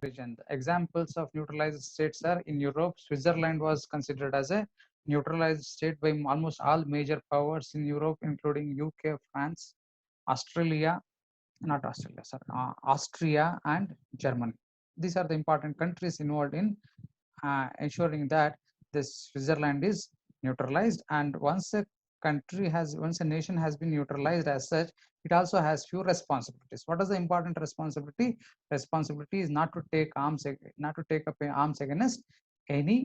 region. The examples of neutralized states are in Europe. Switzerland was considered as a neutralized state by almost all major powers in Europe, including UK, France, Australia, not Australia, sorry, Austria and Germany. These are the important countries involved in ensuring that this Switzerland is neutralized. And once a nation has been neutralized as such, it also has few responsibilities. What is the important responsibility? Responsibility is not to take up arms against any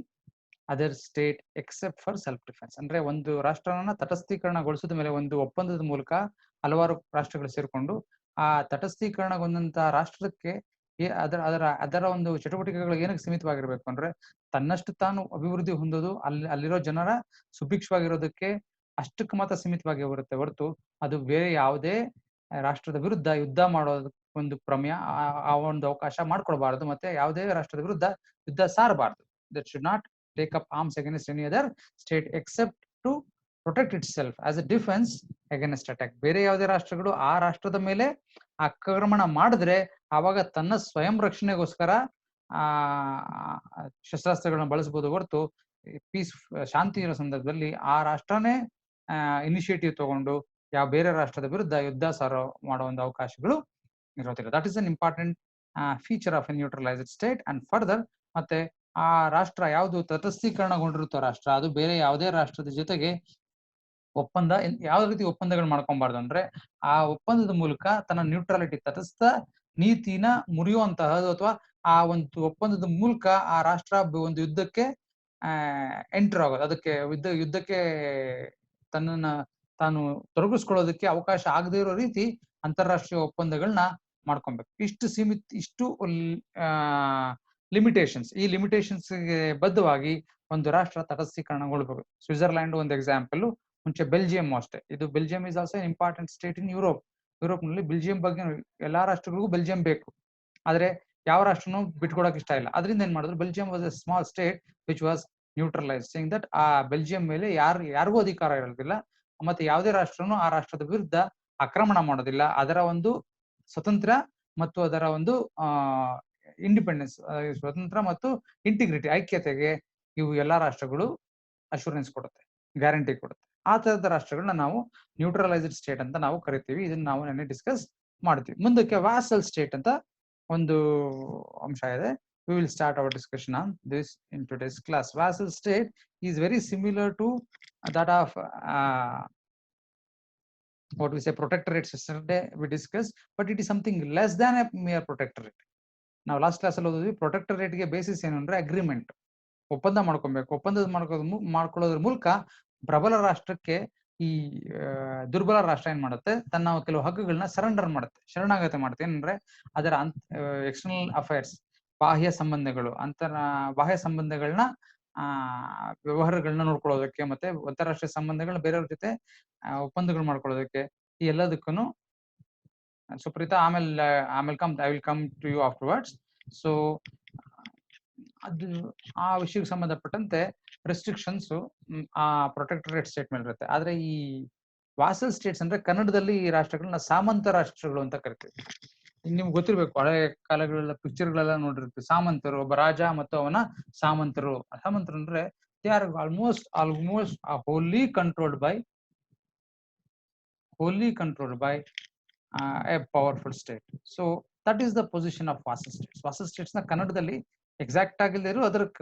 other state accept for self defence. ಅಂದ್ರೆ ಒಂದು ರಾಷ್ಟ್ರವನ್ನ ತಟಸ್ಥೀಕರಣಗೊಳಿಸಿದ ಮೇಲೆ ಒಂದು ಒಪ್ಪಂದದ ಮೂಲಕ ಹಲವಾರು ರಾಷ್ಟ್ರಗಳು ಸೇರ್ಕೊಂಡು ಆ ತಟಸ್ಥೀಕರಣಗೊಂಡಂತಹ ರಾಷ್ಟ್ರಕ್ಕೆ ಅದರ ಒಂದು ಚಟುವಟಿಕೆಗಳು ಏನಕ್ಕೆ ಸೀಮಿತವಾಗಿರ್ಬೇಕು ಅಂದ್ರೆ ತನ್ನಷ್ಟು ತಾನು ಅಭಿವೃದ್ಧಿ ಹೊಂದೋದು, ಅಲ್ಲಿರೋ ಜನರ ಸುಭಿಕ್ಷವಾಗಿರೋದಕ್ಕೆ ಅಷ್ಟಕ್ಕೆ ಮಾತ್ರ ಸೀಮಿತವಾಗಿ ಬರುತ್ತೆ ಹೊರತು ಅದು ಬೇರೆ ಯಾವುದೇ ರಾಷ್ಟ್ರದ ವಿರುದ್ಧ ಯುದ್ಧ ಮಾಡೋದಕ್ಕೆ ಒಂದು ಪ್ರಮೇಯ ಆ ಒಂದು ಅವಕಾಶ ಮಾಡ್ಕೊಳ್ಬಾರ್ದು, ಮತ್ತೆ ಯಾವುದೇ ರಾಷ್ಟ್ರದ ವಿರುದ್ಧ ಯುದ್ಧ ಸಾರಬಾರ್ದು. That should not take up arms against any other state except to protect itself as a defense against attack. ಬೇರೆ ಯಾವುದೇ ರಾಷ್ಟ್ರಗಳು ಆ ರಾಷ್ಟ್ರದ ಮೇಲೆ ಆಕ್ರಮಣ ಮಾಡಿದ್ರೆ ಆವಾಗ ತನ್ನ ಸ್ವಯಂ ರಕ್ಷಣೆಗೋಸ್ಕರ ಶಸ್ತ್ರಾಸ್ತ್ರಗಳನ್ನ ಬಳಸಬಹುದು ಹೊರತು ಶಾಂತಿ ಇರೋ ಸಂದರ್ಭದಲ್ಲಿ ಆ ರಾಷ್ಟ್ರನೇ ಇನಿಷಿಯೇಟಿವ್ ತಗೊಂಡು ಯಾವ ಬೇರೆ ರಾಷ್ಟ್ರದ ವಿರುದ್ಧ ಯುದ್ಧ ಸಾರೋ ಮಾಡೋ ಒಂದು ಅವಕಾಶಗಳು ಇರೋದಿಲ್ಲ. That is an important feature of a neutralised state. And further ಮತ್ತೆ ಆ ರಾಷ್ಟ್ರ ಯಾವುದು ತಟಸ್ಥೀಕರಣಗೊಂಡಿರುತ್ತೋ ರಾಷ್ಟ್ರ ಅದು ಬೇರೆ ಯಾವುದೇ ರಾಷ್ಟ್ರದ ಜೊತೆಗೆ ಯಾವ ರೀತಿ ಒಪ್ಪಂದಗಳು ಮಾಡ್ಕೊಬಾರ್ದು ಅಂದ್ರೆ ಆ ಒಪ್ಪಂದದ ಮೂಲಕ ತನ್ನ ನ್ಯೂಟ್ರಾಲಿಟಿ ತಟಸ್ಥ ನೀತಿನ ಮುರಿಯುವಂತಹದ್ದು ಅಥವಾ ಆ ಒಂದು ಒಪ್ಪಂದದ ಮೂಲಕ ಆ ರಾಷ್ಟ್ರ ಒಂದು ಯುದ್ಧಕ್ಕೆ ಎಂಟರ್ ಆಗೋದು, ಅದಕ್ಕೆ ಯುದ್ಧಕ್ಕೆ ತನ್ನನ್ನ ತಾನು ತೊಡಗಿಸ್ಕೊಳ್ಳೋದಕ್ಕೆ ಅವಕಾಶ ಆಗದೇ ಇರೋ ರೀತಿ ಅಂತಾರಾಷ್ಟ್ರೀಯ ಒಪ್ಪಂದಗಳನ್ನ ಮಾಡ್ಕೊಬೇಕು. ಇಷ್ಟು ಲಿಮಿಟೇಷನ್ಸ್, ಈ ಲಿಮಿಟೇಷನ್ಸ್ಗೆ ಬದ್ಧವಾಗಿ ಒಂದು ರಾಷ್ಟ್ರ ತಟಸ್ಥೀಕರಣಗೊಳ್ಬೇಕು. ಸ್ವಿಟ್ಜರ್ಲ್ಯಾಂಡ್ ಒಂದು ಎಕ್ಸಾಂಪಲ್, ಮುಂಚೆ ಬೆಲ್ಜಿಯಂ ಅಷ್ಟೇ. ಇದು Belgium is also important state in Europe. ಯುರೋಪ್ನಲ್ಲಿ ಬೆಲ್ಜಿಯಂ ಬಗ್ಗೆ ಎಲ್ಲಾ ರಾಷ್ಟ್ರಗಳಿಗೂ ಬೆಲ್ಜಿಯಂ ಬೇಕು, ಆದ್ರೆ ಯಾವ ರಾಷ್ಟ್ರನೂ ಬಿಟ್ಕೊಡಕ್ ಇಷ್ಟ ಇಲ್ಲ. ಅದರಿಂದ ಏನ್ ಮಾಡಿದ್ರು, Belgium was A small state which was neutralise, saying that ಆ ಬೆಲ್ಜಿಯಂ ಮೇಲೆ ಯಾರಿಗೂ ಅಧಿಕಾರ ಇರೋದಿಲ್ಲ, ಮತ್ತೆ ಯಾವುದೇ ರಾಷ್ಟ್ರನು ಆ ರಾಷ್ಟ್ರದ ವಿರುದ್ಧ ಆಕ್ರಮಣ ಮಾಡೋದಿಲ್ಲ. ಅದರ ಒಂದು ಸ್ವತಂತ್ರ ಮತ್ತು ಅದರ ಒಂದು ಇಂಡಿಪೆಂಡೆನ್ಸ್, ಸ್ವತಂತ್ರ ಮತ್ತು ಇಂಟಿಗ್ರಿಟಿ, ಐಕ್ಯತೆಗೆ ಇವು ಎಲ್ಲಾ ರಾಷ್ಟ್ರಗಳು ಅಶ್ಯೂರೆನ್ಸ್ ಕೊಡುತ್ತೆ, ಗ್ಯಾರಂಟಿ ಕೊಡುತ್ತೆ. ಆ ತರದ ರಾಷ್ಟ್ರಗಳನ್ನ ನಾವು ನ್ಯೂಟ್ರಲೈಸ್ಡ್ ಸ್ಟೇಟ್ ಅಂತ ನಾವು ಕರಿತೀವಿ. ಇದನ್ನ ನಾವು ನೆನ್ನೆ ಡಿಸ್ಕಸ್ ಮಾಡ್ತೀವಿ. ಮುಂದಕ್ಕೆ ವಾಸಲ್ ಸ್ಟೇಟ್ ಅಂತ ಒಂದು ಅಂಶ ಇದೆ. We will start our discussion on this in today's class. Vassal state is very similar to that of what we say protectorate. Yesterday we discussed, but it is something less than a mere protectorate. ನಾವು last class ಅಲ್ಲಿ ಓದಿದ್ವಿ ಪ್ರೊಟೆಕ್ಟರೇಟ್ ಗೆ basis ಏನು ಅಂದ್ರೆ agreement, ಒಪ್ಪಂದ ಮಾಡ್ಕೊಬೇಕು. ಒಪ್ಪಂದ ಮಾಡ್ಕೊಳ್ಳೋದ್ರ ಮೂಲಕ ಪ್ರಬಲ ರಾಷ್ಟ್ರಕ್ಕೆ ಈ ದುರ್ಬಲ ರಾಷ್ಟ್ರ ಏನ್ ಮಾಡುತ್ತೆ, ತನ್ನ ಕೆಲವು ಹಕ್ಕುಗಳನ್ನ ಸರೆಂಡರ್ ಮಾಡುತ್ತೆ, ಶರಣಾಗತಿ ಮಾಡುತ್ತೆ. ಏನಂದ್ರೆ ಅದರ ಎಕ್ಸ್ಟರ್ನಲ್ ಅಫೇರ್ಸ್, ಬಾಹ್ಯ ಸಂಬಂಧಗಳು, ಬಾಹ್ಯ ಸಂಬಂಧಗಳನ್ನ ವ್ಯವಹಾರಗಳನ್ನ ನೋಡ್ಕೊಳ್ಳೋದಕ್ಕೆ, ಮತ್ತೆ ಅಂತಾರಾಷ್ಟ್ರೀಯ ಸಂಬಂಧಗಳನ್ನ ಬೇರೆಯವ್ರ ಜೊತೆ ಒಪ್ಪಂದಗಳು ಮಾಡ್ಕೊಳ್ಳೋದಕ್ಕೆ, ಈ ಎಲ್ಲದಕ್ಕೂ ಸುಪ್ರೀತಾ ಆಮೇಲೆ I will come to you afterwards. So ಅದು ಆ ವಿಷಯಕ್ಕೆ ಸಂಬಂಧಪಟ್ಟಂತೆ ರೆಸ್ಟ್ರಿಕ್ಷನ್ಸ್ ಆ ಪ್ರೊಟೆಕ್ಟರೇಟ್ ಸ್ಟೇಟ್ ಮೇಲೆ ಇರುತ್ತೆ. ಆದ್ರೆ ಈ ವಾಸಲ್ ಸ್ಟೇಟ್ಸ್ ಅಂದ್ರೆ ಕನ್ನಡದಲ್ಲಿ ಈ ರಾಷ್ಟ್ರಗಳನ್ನ ಸಾಮಂತ ರಾಷ್ಟ್ರಗಳು ಅಂತ ಕರಿತೀವಿ. ನಿಮ್ಗೆ ಗೊತ್ತಿರ್ಬೇಕು, ಹಳೆ ಕಾಲಗಳೆಲ್ಲ ಪಿಕ್ಚರ್ಗಳೆಲ್ಲ ನೋಡಿರ್ತೀವಿ. ಸಾಮಂತರು, ಒಬ್ಬ ರಾಜ ಮತ್ತು ಅವನ ಸಾಮಂತರು. ಸಾಮಂತರು ಅಂದ್ರೆ they are almost wholly controlled by a powerful state. So that is the position of vassal states. Vassal states ನ ಕನ್ನಡದಲ್ಲಿ ಎಕ್ಸಾಕ್ಟ್ ಆಗಿಲ್ಲದೆ ಇರೋ ಅದಕ್ಕೆ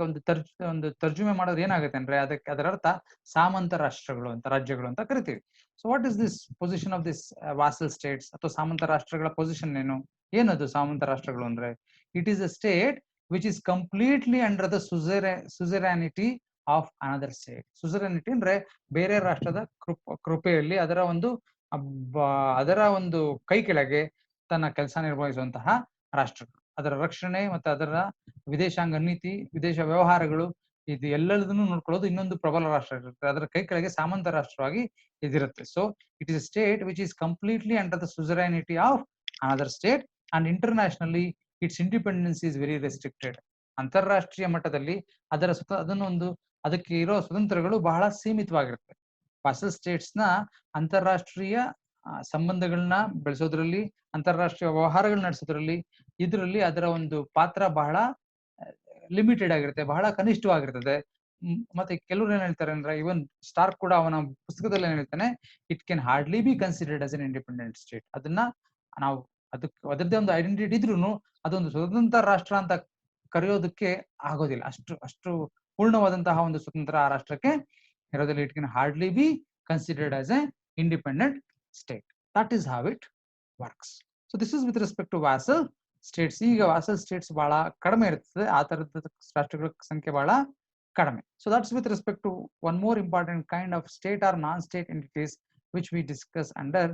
ಒಂದು ತರ್ಜುಮೆ ಮಾಡೋದು ಏನಾಗುತ್ತೆ ಅಂದ್ರೆ ಅದರ ಅರ್ಥ ಸಾಮಂತ ರಾಷ್ಟ್ರಗಳು ಅಂತ, ರಾಜ್ಯಗಳು ಅಂತ ಕರಿತೀವಿ. So what is this position of this vassal states ಅಥವಾ ಸಾಮಂತ ರಾಷ್ಟ್ರಗಳ ಪೊಸಿಷನ್ ಏನದು ಸಾಮಂತ ರಾಷ್ಟ್ರಗಳು ಅಂದ್ರೆ? It is a state which is completely under the suzerainty of another state. Suzerainty ಅಂದ್ರೆ ಬೇರೆ ರಾಷ್ಟ್ರದ ಕೃಪೆಯಲ್ಲಿ ಅದರ ಒಂದು ಕೈ ಕೆಳಗೆ ತನ್ನ ಕೆಲಸ ನಿರ್ವಹಿಸುವಂತಹ ರಾಷ್ಟ್ರಗಳು. ಅದರ ರಕ್ಷಣೆ ಮತ್ತು ಅದರ ವಿದೇಶಾಂಗ ನೀತಿ, ವಿದೇಶ ವ್ಯವಹಾರಗಳು, ಇದು ಎಲ್ಲದನ್ನು ನೋಡ್ಕೊಳ್ಳೋದು ಇನ್ನೊಂದು ಪ್ರಬಲ ರಾಷ್ಟ್ರ ಇರುತ್ತೆ. ಅದರ ಕೈ ಕೆಳಗೆ ಸಾಮಂತ ರಾಷ್ಟ್ರವಾಗಿ ಇದಿರುತ್ತೆ. So it is a state which is completely under the suzerainty of another state and internationally its independence is very restricted. ಅಂತಾರಾಷ್ಟ್ರೀಯ ಮಟ್ಟದಲ್ಲಿ ಅದಕ್ಕೆ ಇರೋ ಸ್ವತಂತ್ರಗಳು ಬಹಳ ಸೀಮಿತವಾಗಿರುತ್ತೆ. ವಾಸಲ್ ಸ್ಟೇಟ್ಸ್ ನ ಅಂತಾರಾಷ್ಟ್ರೀಯ ಸಂಬಂಧಗಳನ್ನ ಬೆಳೆಸೋದ್ರಲ್ಲಿ, ಅಂತಾರಾಷ್ಟ್ರೀಯ ವ್ಯವಹಾರಗಳು ನಡೆಸೋದ್ರಲ್ಲಿ ಇದರಲ್ಲಿ ಅದರ ಒಂದು ಪಾತ್ರ ಬಹಳ ಲಿಮಿಟೆಡ್ ಆಗಿರುತ್ತೆ, ಬಹಳ ಕನಿಷ್ಠವಾಗಿರ್ತದೆ. ಮತ್ತೆ ಕೆಲವರು ಏನ್ ಹೇಳ್ತಾರೆ ಅಂದ್ರೆ, ಇವನ್ ಸ್ಟಾರ್ಕ್ ಕೂಡ ಅವನ ಪುಸ್ತಕದಲ್ಲಿ ಏನ್ ಹೇಳ್ತಾನೆ, it can hardly be considered as N independent state. ಅದನ್ನ ನಾವು ಅದಕ್ಕೆ ಅದರದ್ದೇ ಒಂದು ಐಡೆಂಟಿಟಿ ಇದ್ರೂ ಅದೊಂದು ಸ್ವತಂತ್ರ ರಾಷ್ಟ್ರ ಅಂತ ಕರೆಯೋದಕ್ಕೆ ಆಗೋದಿಲ್ಲ. ಅಷ್ಟು ಪೂರ್ಣವಾದಂತಹ ಒಂದು ಸ್ವತಂತ್ರ ಆ ರಾಷ್ಟ್ರಕ್ಕೆ ಇರೋದಿಲ್ಲ. It can hardly be considered as a independent state. That is how it works. So this is with respect to vassal states. ಈಗ ವಾಸಲ್ ಸ್ಟೇಟ್ಸ್ ಬಹಳ ಕಡಿಮೆ ಇರ್ತದೆ, ಆ ತರದ ರಾಷ್ಟ್ರಗಳ ಸಂಖ್ಯೆ ಬಹಳ ಕಡಿಮೆ. So that's with respect to one more important kind of state or non state entities which we discuss under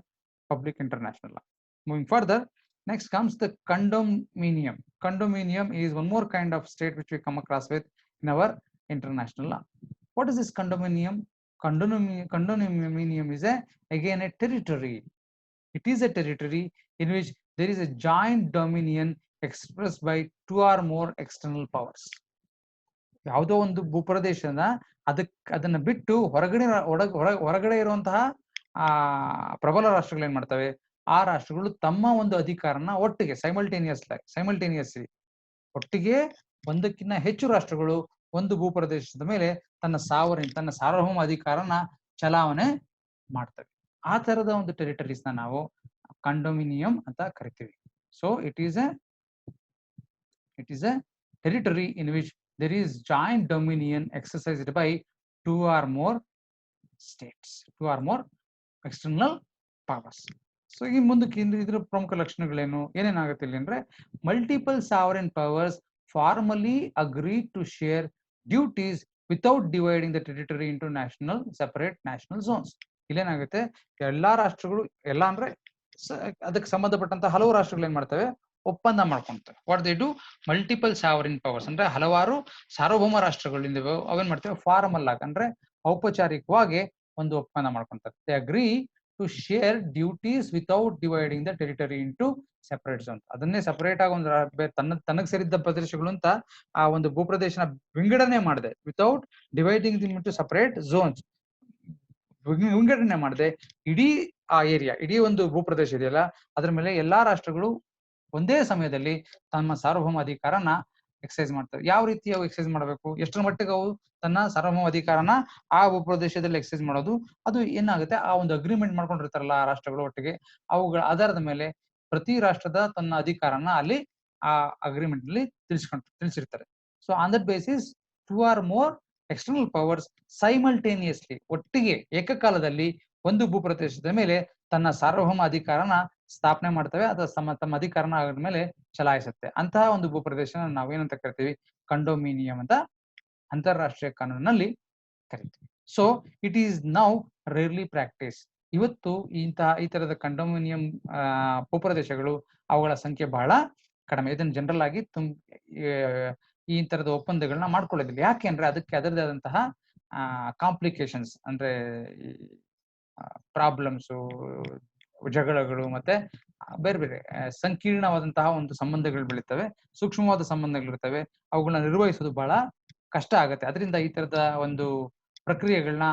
public international law. Moving further, next comes the condominium. Condominium is one more kind of state which we come across with in our international law. What is this condominium? Condominium is again a territory. It is a territory in which there is a joint dominion expressed by two or more external powers. ಯಾವುದೋ ಒಂದು ಭೂಪ್ರದೇಶನ ಅದನ್ನ ಬಿಟ್ಟು ಹೊರಗಡೆ ಇರುವಂತಹ ಪ್ರಬಲ ರಾಷ್ಟ್ರಗಳು ಏನ್ ಮಾಡ್ತವೆ, ಆ ರಾಷ್ಟ್ರಗಳು ತಮ್ಮ ಒಂದು ಅಧಿಕಾರನ ಒಟ್ಟಿಗೆ ಸೈಮಲ್ಟೇನಿಯಸ್ಲಿ ಒಟ್ಟಿಗೆ ಒಂದಕ್ಕಿಂತ ಹೆಚ್ಚು ರಾಷ್ಟ್ರಗಳು ಒಂದು ಭೂಪ್ರದೇಶದ ಮೇಲೆ ತನ್ನ ಸಾರ್ವಭೌಮ ಅಧಿಕಾರನ ಚಲಾವಣೆ ಮಾಡ್ತವೆ. ಆ ತರದ ಒಂದು ಟೆರಿಟರೀಸ್ ನಾವು ಕಂಡೋಮಿನಿಯಂ ಅಂತ ಕರಿತೀವಿ. So it is A territory in which there is joint dominion exercised by two or more states, two or more external powers. So ಈ ಮುಂದಕ್ಕೆ ಇದರ ಪ್ರಮುಖ ಲಕ್ಷಣಗಳೇನು, ಏನೇನಾಗುತ್ತೆ ಇಲ್ಲಿ ಅಂದ್ರೆ, multiple sovereign powers formally agree to share duties without dividing the territory into separate national zones. ಇಲ್ಲೇನಾಗುತ್ತೆ, ಎಲ್ಲಾ ರಾಷ್ಟ್ರಗಳು, ಎಲ್ಲ ಅಂದ್ರೆ ಅದಕ್ಕೆ ಸಂಬಂಧಪಟ್ಟಂತ ಹಲವು ರಾಷ್ಟ್ರಗಳು ಏನ್ ಮಾಡ್ತವೆ, ಒಪ್ಪಂದ ಮಾಡ್ಕೊಂತವೆ. What they do, multiple sovereign powers ಅಂದ್ರೆ ಹಲವಾರು ಸಾರ್ವಭೌಮ ರಾಷ್ಟ್ರಗಳಿಂದ ಅವೇನ್ ಮಾಡ್ತೇವೆ, ಫಾರ್ಮಲ್ ಆಗಿ ಅಂದ್ರೆ ಔಪಚಾರಿಕವಾಗಿ ಒಂದು ಒಪ್ಪಂದ ಮಾಡ್ಕೊಂತಾರೆ. They agree to share duties without dividing the territory into separate zone. ಅದನ್ನೇ ಸಪರೇಟ್ ಆಗಿ ಒಂದು ತನಗೆ ಸೇರಿದ್ದ ಪ್ರದೇಶಗಳು ಅಂತ ಆ ಒಂದು ಭೂಪ್ರದೇಶನ ವಿಂಗಡಣೆ ಮಾಡಿದೆ, without dividing them into separate zones. ವಿಂಗಡಣೆ ಮಾಡಿದೆ ಇಡೀ ಆ ಏರಿಯಾ, ಇಡೀ ಒಂದು ಭೂಪ್ರದೇಶ ಇದೆಯಲ್ಲ ಅದ್ರ ಮೇಲೆ ಎಲ್ಲಾ ರಾಷ್ಟ್ರಗಳು ಒಂದೇ ಸಮಯದಲ್ಲಿ ತಮ್ಮ ಸಾರ್ವಭೌಮ ಅಧಿಕಾರನ ಎಕ್ಸೈಸ್ ಮಾಡ್ತವೆ. ಯಾವ ರೀತಿ ಅವು ಎಕ್ಸೈಸ್ ಮಾಡಬೇಕು, ಎಷ್ಟರ ಮಟ್ಟಿಗೆ ಅವು ತನ್ನ ಸಾರ್ವಭೌಮ ಅಧಿಕಾರನ ಆ ಭೂಪ್ರದೇಶದಲ್ಲಿ ಎಕ್ಸೈಸ್ ಮಾಡೋದು, ಅದು ಏನಾಗುತ್ತೆ, ಆ ಒಂದು ಅಗ್ರಿಮೆಂಟ್ ಮಾಡ್ಕೊಂಡಿರ್ತಾರಲ್ಲ ಆ ರಾಷ್ಟ್ರಗಳು ಒಟ್ಟಿಗೆ, ಅವುಗಳ ಆಧಾರದ ಮೇಲೆ ಪ್ರತಿ ರಾಷ್ಟ್ರದ ತನ್ನ ಅಧಿಕಾರನ ಅಲ್ಲಿ ಆ ಅಗ್ರಿಮೆಂಟ್ ಅಲ್ಲಿ ತಿಳಿಸಿರ್ತಾರೆ. So on that basis two or more external powers simultaneously ಒಟ್ಟಿಗೆ ಏಕಕಾಲದಲ್ಲಿ ಒಂದು ಭೂಪ್ರದೇಶದ ಮೇಲೆ ತನ್ನ ಸಾರ್ವಭೌಮ ಅಧಿಕಾರನ ಸ್ಥಾಪನೆ ಮಾಡ್ತವೆ, ಅಥವಾ ತಮ್ಮ ಅಧಿಕಾರನ ಆದ ಮೇಲೆ ಚಲಾಯಿಸುತ್ತೆ. ಅಂತಹ ಒಂದು ಭೂಪ್ರದೇಶನ ನಾವೇನಂತ ಕರಿತೀವಿ, ಕಂಡೋಮಿನಿಯಂ ಅಂತ ಅಂತಾರಾಷ್ಟ್ರೀಯ ಕಾನೂನಿನಲ್ಲಿ ಕರಿತೀವಿ. So it is now rarely practice. ಇವತ್ತು ಈ ತರದ ಕಂಡೋಮಿನಿಯಂ ಭೂಪ್ರದೇಶಗಳು ಅವುಗಳ ಸಂಖ್ಯೆ ಬಹಳ ಕಡಿಮೆ. ಇದನ್ನು ಜನರಲ್ ಆಗಿ ಈ ತರದ ಒಪ್ಪಂದಗಳನ್ನ ಮಾಡ್ಕೊಳ್ಳೋದಿಲ್ಲ. ಯಾಕೆ ಅಂದ್ರೆ ಅದಕ್ಕೆ ಅದರದೇ ಆದಂತಹ ಕಾಂಪ್ಲಿಕೇಶನ್ಸ್ ಅಂದ್ರೆ ಪ್ರಾಬ್ಲಮ್ಸು, ಜಗಳಗಳು, ಮತ್ತೆ ಬೇರೆ ಬೇರೆ ಸಂಕೀರ್ಣವಾದಂತಹ ಒಂದು ಸಂಬಂಧಗಳು ಬೆಳೀತವೆ, ಸೂಕ್ಷ್ಮವಾದ ಸಂಬಂಧಗಳಿರ್ತವೆ. ಅವುಗಳನ್ನ ನಿರ್ವಹಿಸೋದು ಬಹಳ ಕಷ್ಟ ಆಗುತ್ತೆ. ಅದರಿಂದ ಈ ತರದ ಒಂದು ಪ್ರಕ್ರಿಯೆಗಳನ್ನ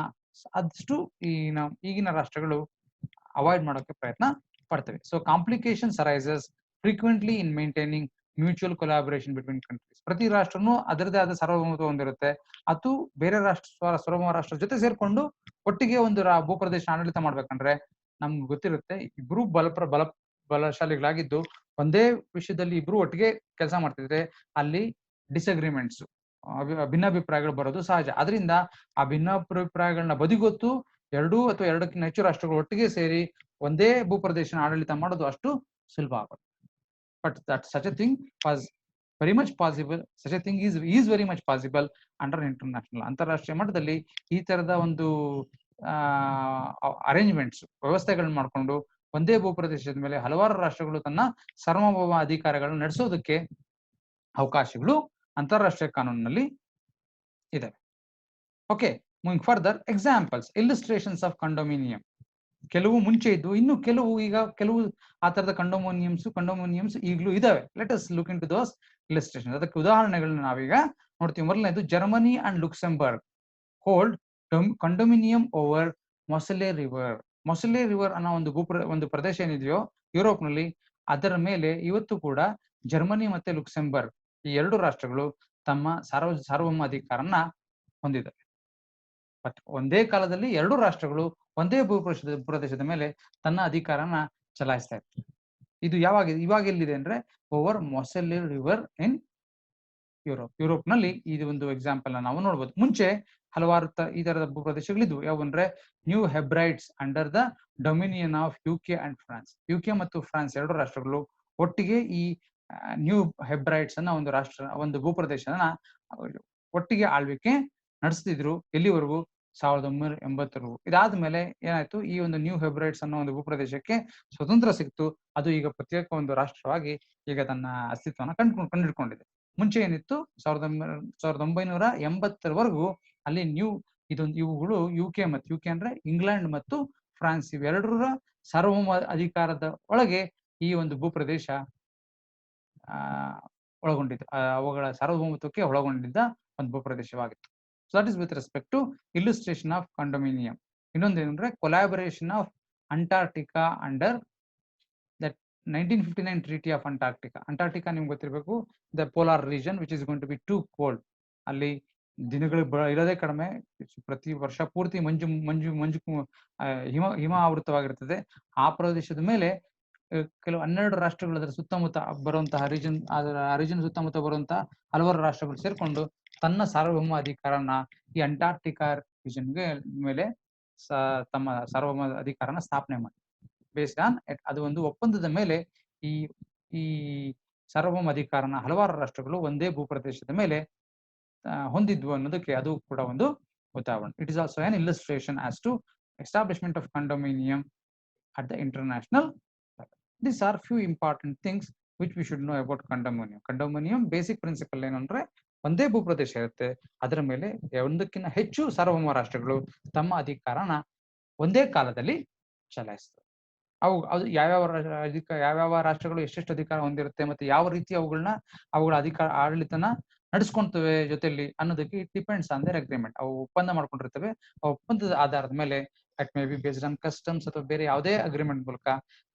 ಆದಷ್ಟು ಈಗಿನ ರಾಷ್ಟ್ರಗಳು ಅವಾಯ್ಡ್ ಮಾಡೋಕೆ ಪ್ರಯತ್ನ ಪಡ್ತವೆ. So complications arises frequently in maintaining mutual collaboration between countries. ಪ್ರತಿ ರಾಷ್ಟ್ರನು ಅದರದೇ ಆದ ಸಾರ್ವಭೌಮತ್ವ ಹೊಂದಿರುತ್ತೆ. ಅದು ಬೇರೆ ಸಾರ್ವಭೌಮ ರಾಷ್ಟ್ರ ಜೊತೆ ಸೇರ್ಕೊಂಡು ಒಟ್ಟಿಗೆ ಒಂದು ಭೂಪ್ರದೇಶ ಆಡಳಿತ ಮಾಡ್ಬೇಕಂದ್ರೆ ನಮ್ಗೆ ಗೊತ್ತಿರುತ್ತೆ, ಇಬ್ರು ಬಲಶಾಲಿಗಳಾಗಿದ್ದು ಒಂದೇ ವಿಷಯದಲ್ಲಿ ಇಬ್ರು ಒಟ್ಟಿಗೆ ಕೆಲಸ ಮಾಡ್ತಿದ್ರೆ ಅಲ್ಲಿ ಡಿಸ್ಅಗ್ರಿಮೆಂಟ್ಸ್, ಭಿನ್ನಾಭಿಪ್ರಾಯಗಳು ಬರೋದು ಸಹಜ. ಅದರಿಂದ ಆ ಭಿನ್ನಾಭಿಪ್ರಾಯಗಳನ್ನ ಬದಿಗೊತ್ತು ಎರಡಕ್ಕಿಂತ ಹೆಚ್ಚು ರಾಷ್ಟ್ರಗಳು ಒಟ್ಟಿಗೆ ಸೇರಿ ಒಂದೇ ಭೂಪ್ರದೇಶನ ಆಡಳಿತ ಮಾಡೋದು ಅಷ್ಟು ಸುಲಭ ಆಗೋದು. But that such A thing was very much possible. Such A thing is very much possible under international. ಅಂತಾರಾಷ್ಟ್ರೀಯ ಮಟ್ಟದಲ್ಲಿ ಈ ತರದ ಒಂದು ಅರೇಂಜ್ಮೆಂಟ್ಸ್, ವ್ಯವಸ್ಥೆಗಳನ್ನ ಮಾಡಿಕೊಂಡು ಒಂದೇ ಭೂಪ್ರದೇಶದ ಮೇಲೆ ಹಲವಾರು ರಾಷ್ಟ್ರಗಳು ತನ್ನ ಸಾರ್ವಭೌಮ ಅಧಿಕಾರಗಳನ್ನು ನಡೆಸೋದಕ್ಕೆ ಅವಕಾಶಗಳು ಅಂತಾರಾಷ್ಟ್ರೀಯ ಕಾನೂನಿನಲ್ಲಿ ಇದಾವೆ. Okay, moving further, examples, illustrations of condominium. ಕೆಲವು ಮುಂಚೆ ಇದ್ದು, ಇನ್ನು ಕೆಲವು ಆ ತರದ ಕಂಡೋಮಿನಿಯಮ್ಸ್ ಈಗಲೂ ಇದಾವೆ. Let us look into those illustration. ಅದಕ್ಕೆ ಉದಾಹರಣೆಗಳನ್ನ ನಾವೀಗ ನೋಡ್ತೀವಿ. ಮೊದಲನೇದು, Germany and Luxembourg hold condominium over Moselle river. Moselle river ಅನ್ನೋ ಒಂದು ಪ್ರದೇಶ ಏನಿದೆಯೋ ಯುರೋಪ್ ನಲ್ಲಿ, ಅದರ ಮೇಲೆ ಇವತ್ತು ಕೂಡ ಜರ್ಮನಿ ಮತ್ತೆ ಲುಕ್ಸೆಂಬರ್ಗ್ ಈ ಎರಡು ರಾಷ್ಟ್ರಗಳು ತಮ್ಮ ಸಾರ್ವಭೌಮ ಅಧಿಕಾರನ ಹೊಂದಿದೆ. ಬಟ್ ಒಂದೇ ಕಾಲದಲ್ಲಿ ಎರಡು ರಾಷ್ಟ್ರಗಳು ಒಂದೇ ಭೂಪ್ರದೇಶದ ಮೇಲೆ ತನ್ನ ಅಧಿಕಾರನ ಚಲಾಯಿಸ್ತಾ ಇತ್ತು. ಇದು ಇವಾಗ ಎಲ್ಲಿದೆ ಅಂದ್ರೆ ಓವರ್ ಮೊಸೆಲ್ಲೆ ರಿವರ್ ಇನ್ ಯುರೋಪ್ ನಲ್ಲಿ ಇದು ಒಂದು ಎಕ್ಸಾಂಪಲ್ ನಾವು ನೋಡಬಹುದು. ಮುಂಚೆ ಹಲವಾರು ಈ ತರದ ಭೂಪ್ರದೇಶಗಳಿದ್ವು. ಯಾವಂದ್ರೆ New Hebrides under the dominion of UK and France. UK ಮತ್ತು ಫ್ರಾನ್ಸ್ ಎರಡು ರಾಷ್ಟ್ರಗಳು ಒಟ್ಟಿಗೆ ಈ ನ್ಯೂ ಹೆಬ್ರೈಡ್ಸ್ ಅನ್ನ ಒಂದು ಭೂಪ್ರದೇಶನ ಒಟ್ಟಿಗೆ ಆಳ್ವಿಕೆ ನಡೆಸ್ತಿದ್ರು. ಎಲ್ಲಿವರೆಗೂ 1980 ಇದಾದ್ಮೇಲೆ ಏನಾಯ್ತು, ಈ ಒಂದು ನ್ಯೂ ಹೆಬ್ರೈಡ್ಸ್ ಅನ್ನೋ ಒಂದು ಭೂಪ್ರದೇಶಕ್ಕೆ ಸ್ವತಂತ್ರ ಸಿಕ್ತು. ಅದು ಈಗ ಪ್ರತ್ಯೇಕ ಒಂದು ರಾಷ್ಟ್ರವಾಗಿ ಈಗ ತನ್ನ ಅಸ್ತಿತ್ವನ ಕಂಡಿಡ್ಕೊಂಡಿದೆ. ಮುಂಚೆ ಏನಿತ್ತು 1980 ಅಲ್ಲಿ ಇವುಗಳು ಯುಕೆ ಅಂದ್ರೆ ಇಂಗ್ಲೆಂಡ್ ಮತ್ತು ಫ್ರಾನ್ಸ್ ಇವೆರಡರ ಸಾರ್ವಭೌಮ ಅಧಿಕಾರದ ಒಳಗೆ ಈ ಒಂದು ಭೂಪ್ರದೇಶ ಒಳಗೊಂಡಿದ್ದು, ಅವುಗಳ ಸಾರ್ವಭೌಮತ್ವಕ್ಕೆ ಒಳಗೊಂಡಿದ್ದ ಒಂದು ಭೂಪ್ರದೇಶವಾಗಿತ್ತು. So that is with respect to illustration of condominium. ಇನ್ನೊಂದೇನಂದ್ರೆ collaboration of Antarctica under that 1959 treaty of Antarctica ನಿಮ್ಗೆ ಗೊತ್ತಿರಬೇಕು, the polar region which is going to be too cold. ಅಲ್ಲಿ ದಿನಗಳು ಇರೋದೇ ಕಡಿಮೆ, ಪ್ರತಿ ವರ್ಷ ಪೂರ್ತಿ ಮಂಜು ಹಿಮ ಆವೃತವಾಗಿರ್ತದೆ. ಆ ಪ್ರದೇಶದ ಮೇಲೆ ಕೆಲವು 12 ರಾಷ್ಟ್ರಗಳು ಅದರ ಸುತ್ತಮುತ್ತ ಬರುವಂತಹ ರೀಜನ್ ಸುತ್ತಮುತ್ತ ಬರುವಂತಹ ಹಲವಾರು ರಾಷ್ಟ್ರಗಳು ಸೇರ್ಕೊಂಡು ತನ್ನ ಸಾರ್ವಭೌಮ ಅಧಿಕಾರನ ಈ ಅಂಟಾರ್ಟಿಕಾ ರೀಜನ್ಗೆ ಮೇಲೆ ತಮ್ಮ ಸಾರ್ವಭೌಮ ಅಧಿಕಾರನ ಸ್ಥಾಪನೆ ಮಾಡಿ ಬೇಸ್ಡ್ ಆನ್ ಅದು ಒಂದು ಒಪ್ಪಂದದ ಮೇಲೆ ಈ ಸಾರ್ವಭೌಮ ಅಧಿಕಾರನ ಹಲವಾರು ರಾಷ್ಟ್ರಗಳು ಒಂದೇ ಭೂಪ್ರದೇಶದ ಮೇಲೆ ಹೊಂದಿದ್ವು ಅನ್ನೋದಕ್ಕೆ ಅದು ಕೂಡ ಒಂದು ಉದಾಹರಣೆ. It is also an illustration as to establishment of condominium at the international level. These are few important things which we should know about condominium. Condominium basic principle ಏನಂದ್ರೆ ಒಂದೇ ಭೂಪ್ರದೇಶ ಇರುತ್ತೆ, ಅದರ ಮೇಲೆ ಒಂದಕ್ಕಿಂತ ಹೆಚ್ಚು ಸಾರ್ವಭೌಮ ರಾಷ್ಟ್ರಗಳು ತಮ್ಮ ಅಧಿಕಾರನ ಒಂದೇ ಕಾಲದಲ್ಲಿ ಚಲಾಯಿಸ್ತವೆ. ಅದು ಯಾವ್ಯಾವ ರಾಷ್ಟ್ರಗಳು ಎಷ್ಟೆಷ್ಟು ಅಧಿಕಾರ ಹೊಂದಿರುತ್ತೆ ಮತ್ತೆ ಯಾವ ರೀತಿ ಅವುಗಳ ಆಡಳಿತನ ನಡೆಸ್ಕೊಂತವೆ ಜೊತೆಲಿ ಅನ್ನೋದಕ್ಕೆ it depends on there agreement. ಅವು ಒಪ್ಪಂದ ಮಾಡ್ಕೊಂಡಿರ್ತವೆ. ಆ ಒಪ್ಪಂದದ ಆಧಾರದ ಮೇಲೆ at may be based on customs ಅಥವಾ ಬೇರೆ ಯಾವುದೇ ಅಗ್ರಿಮೆಂಟ್ ಮೂಲಕ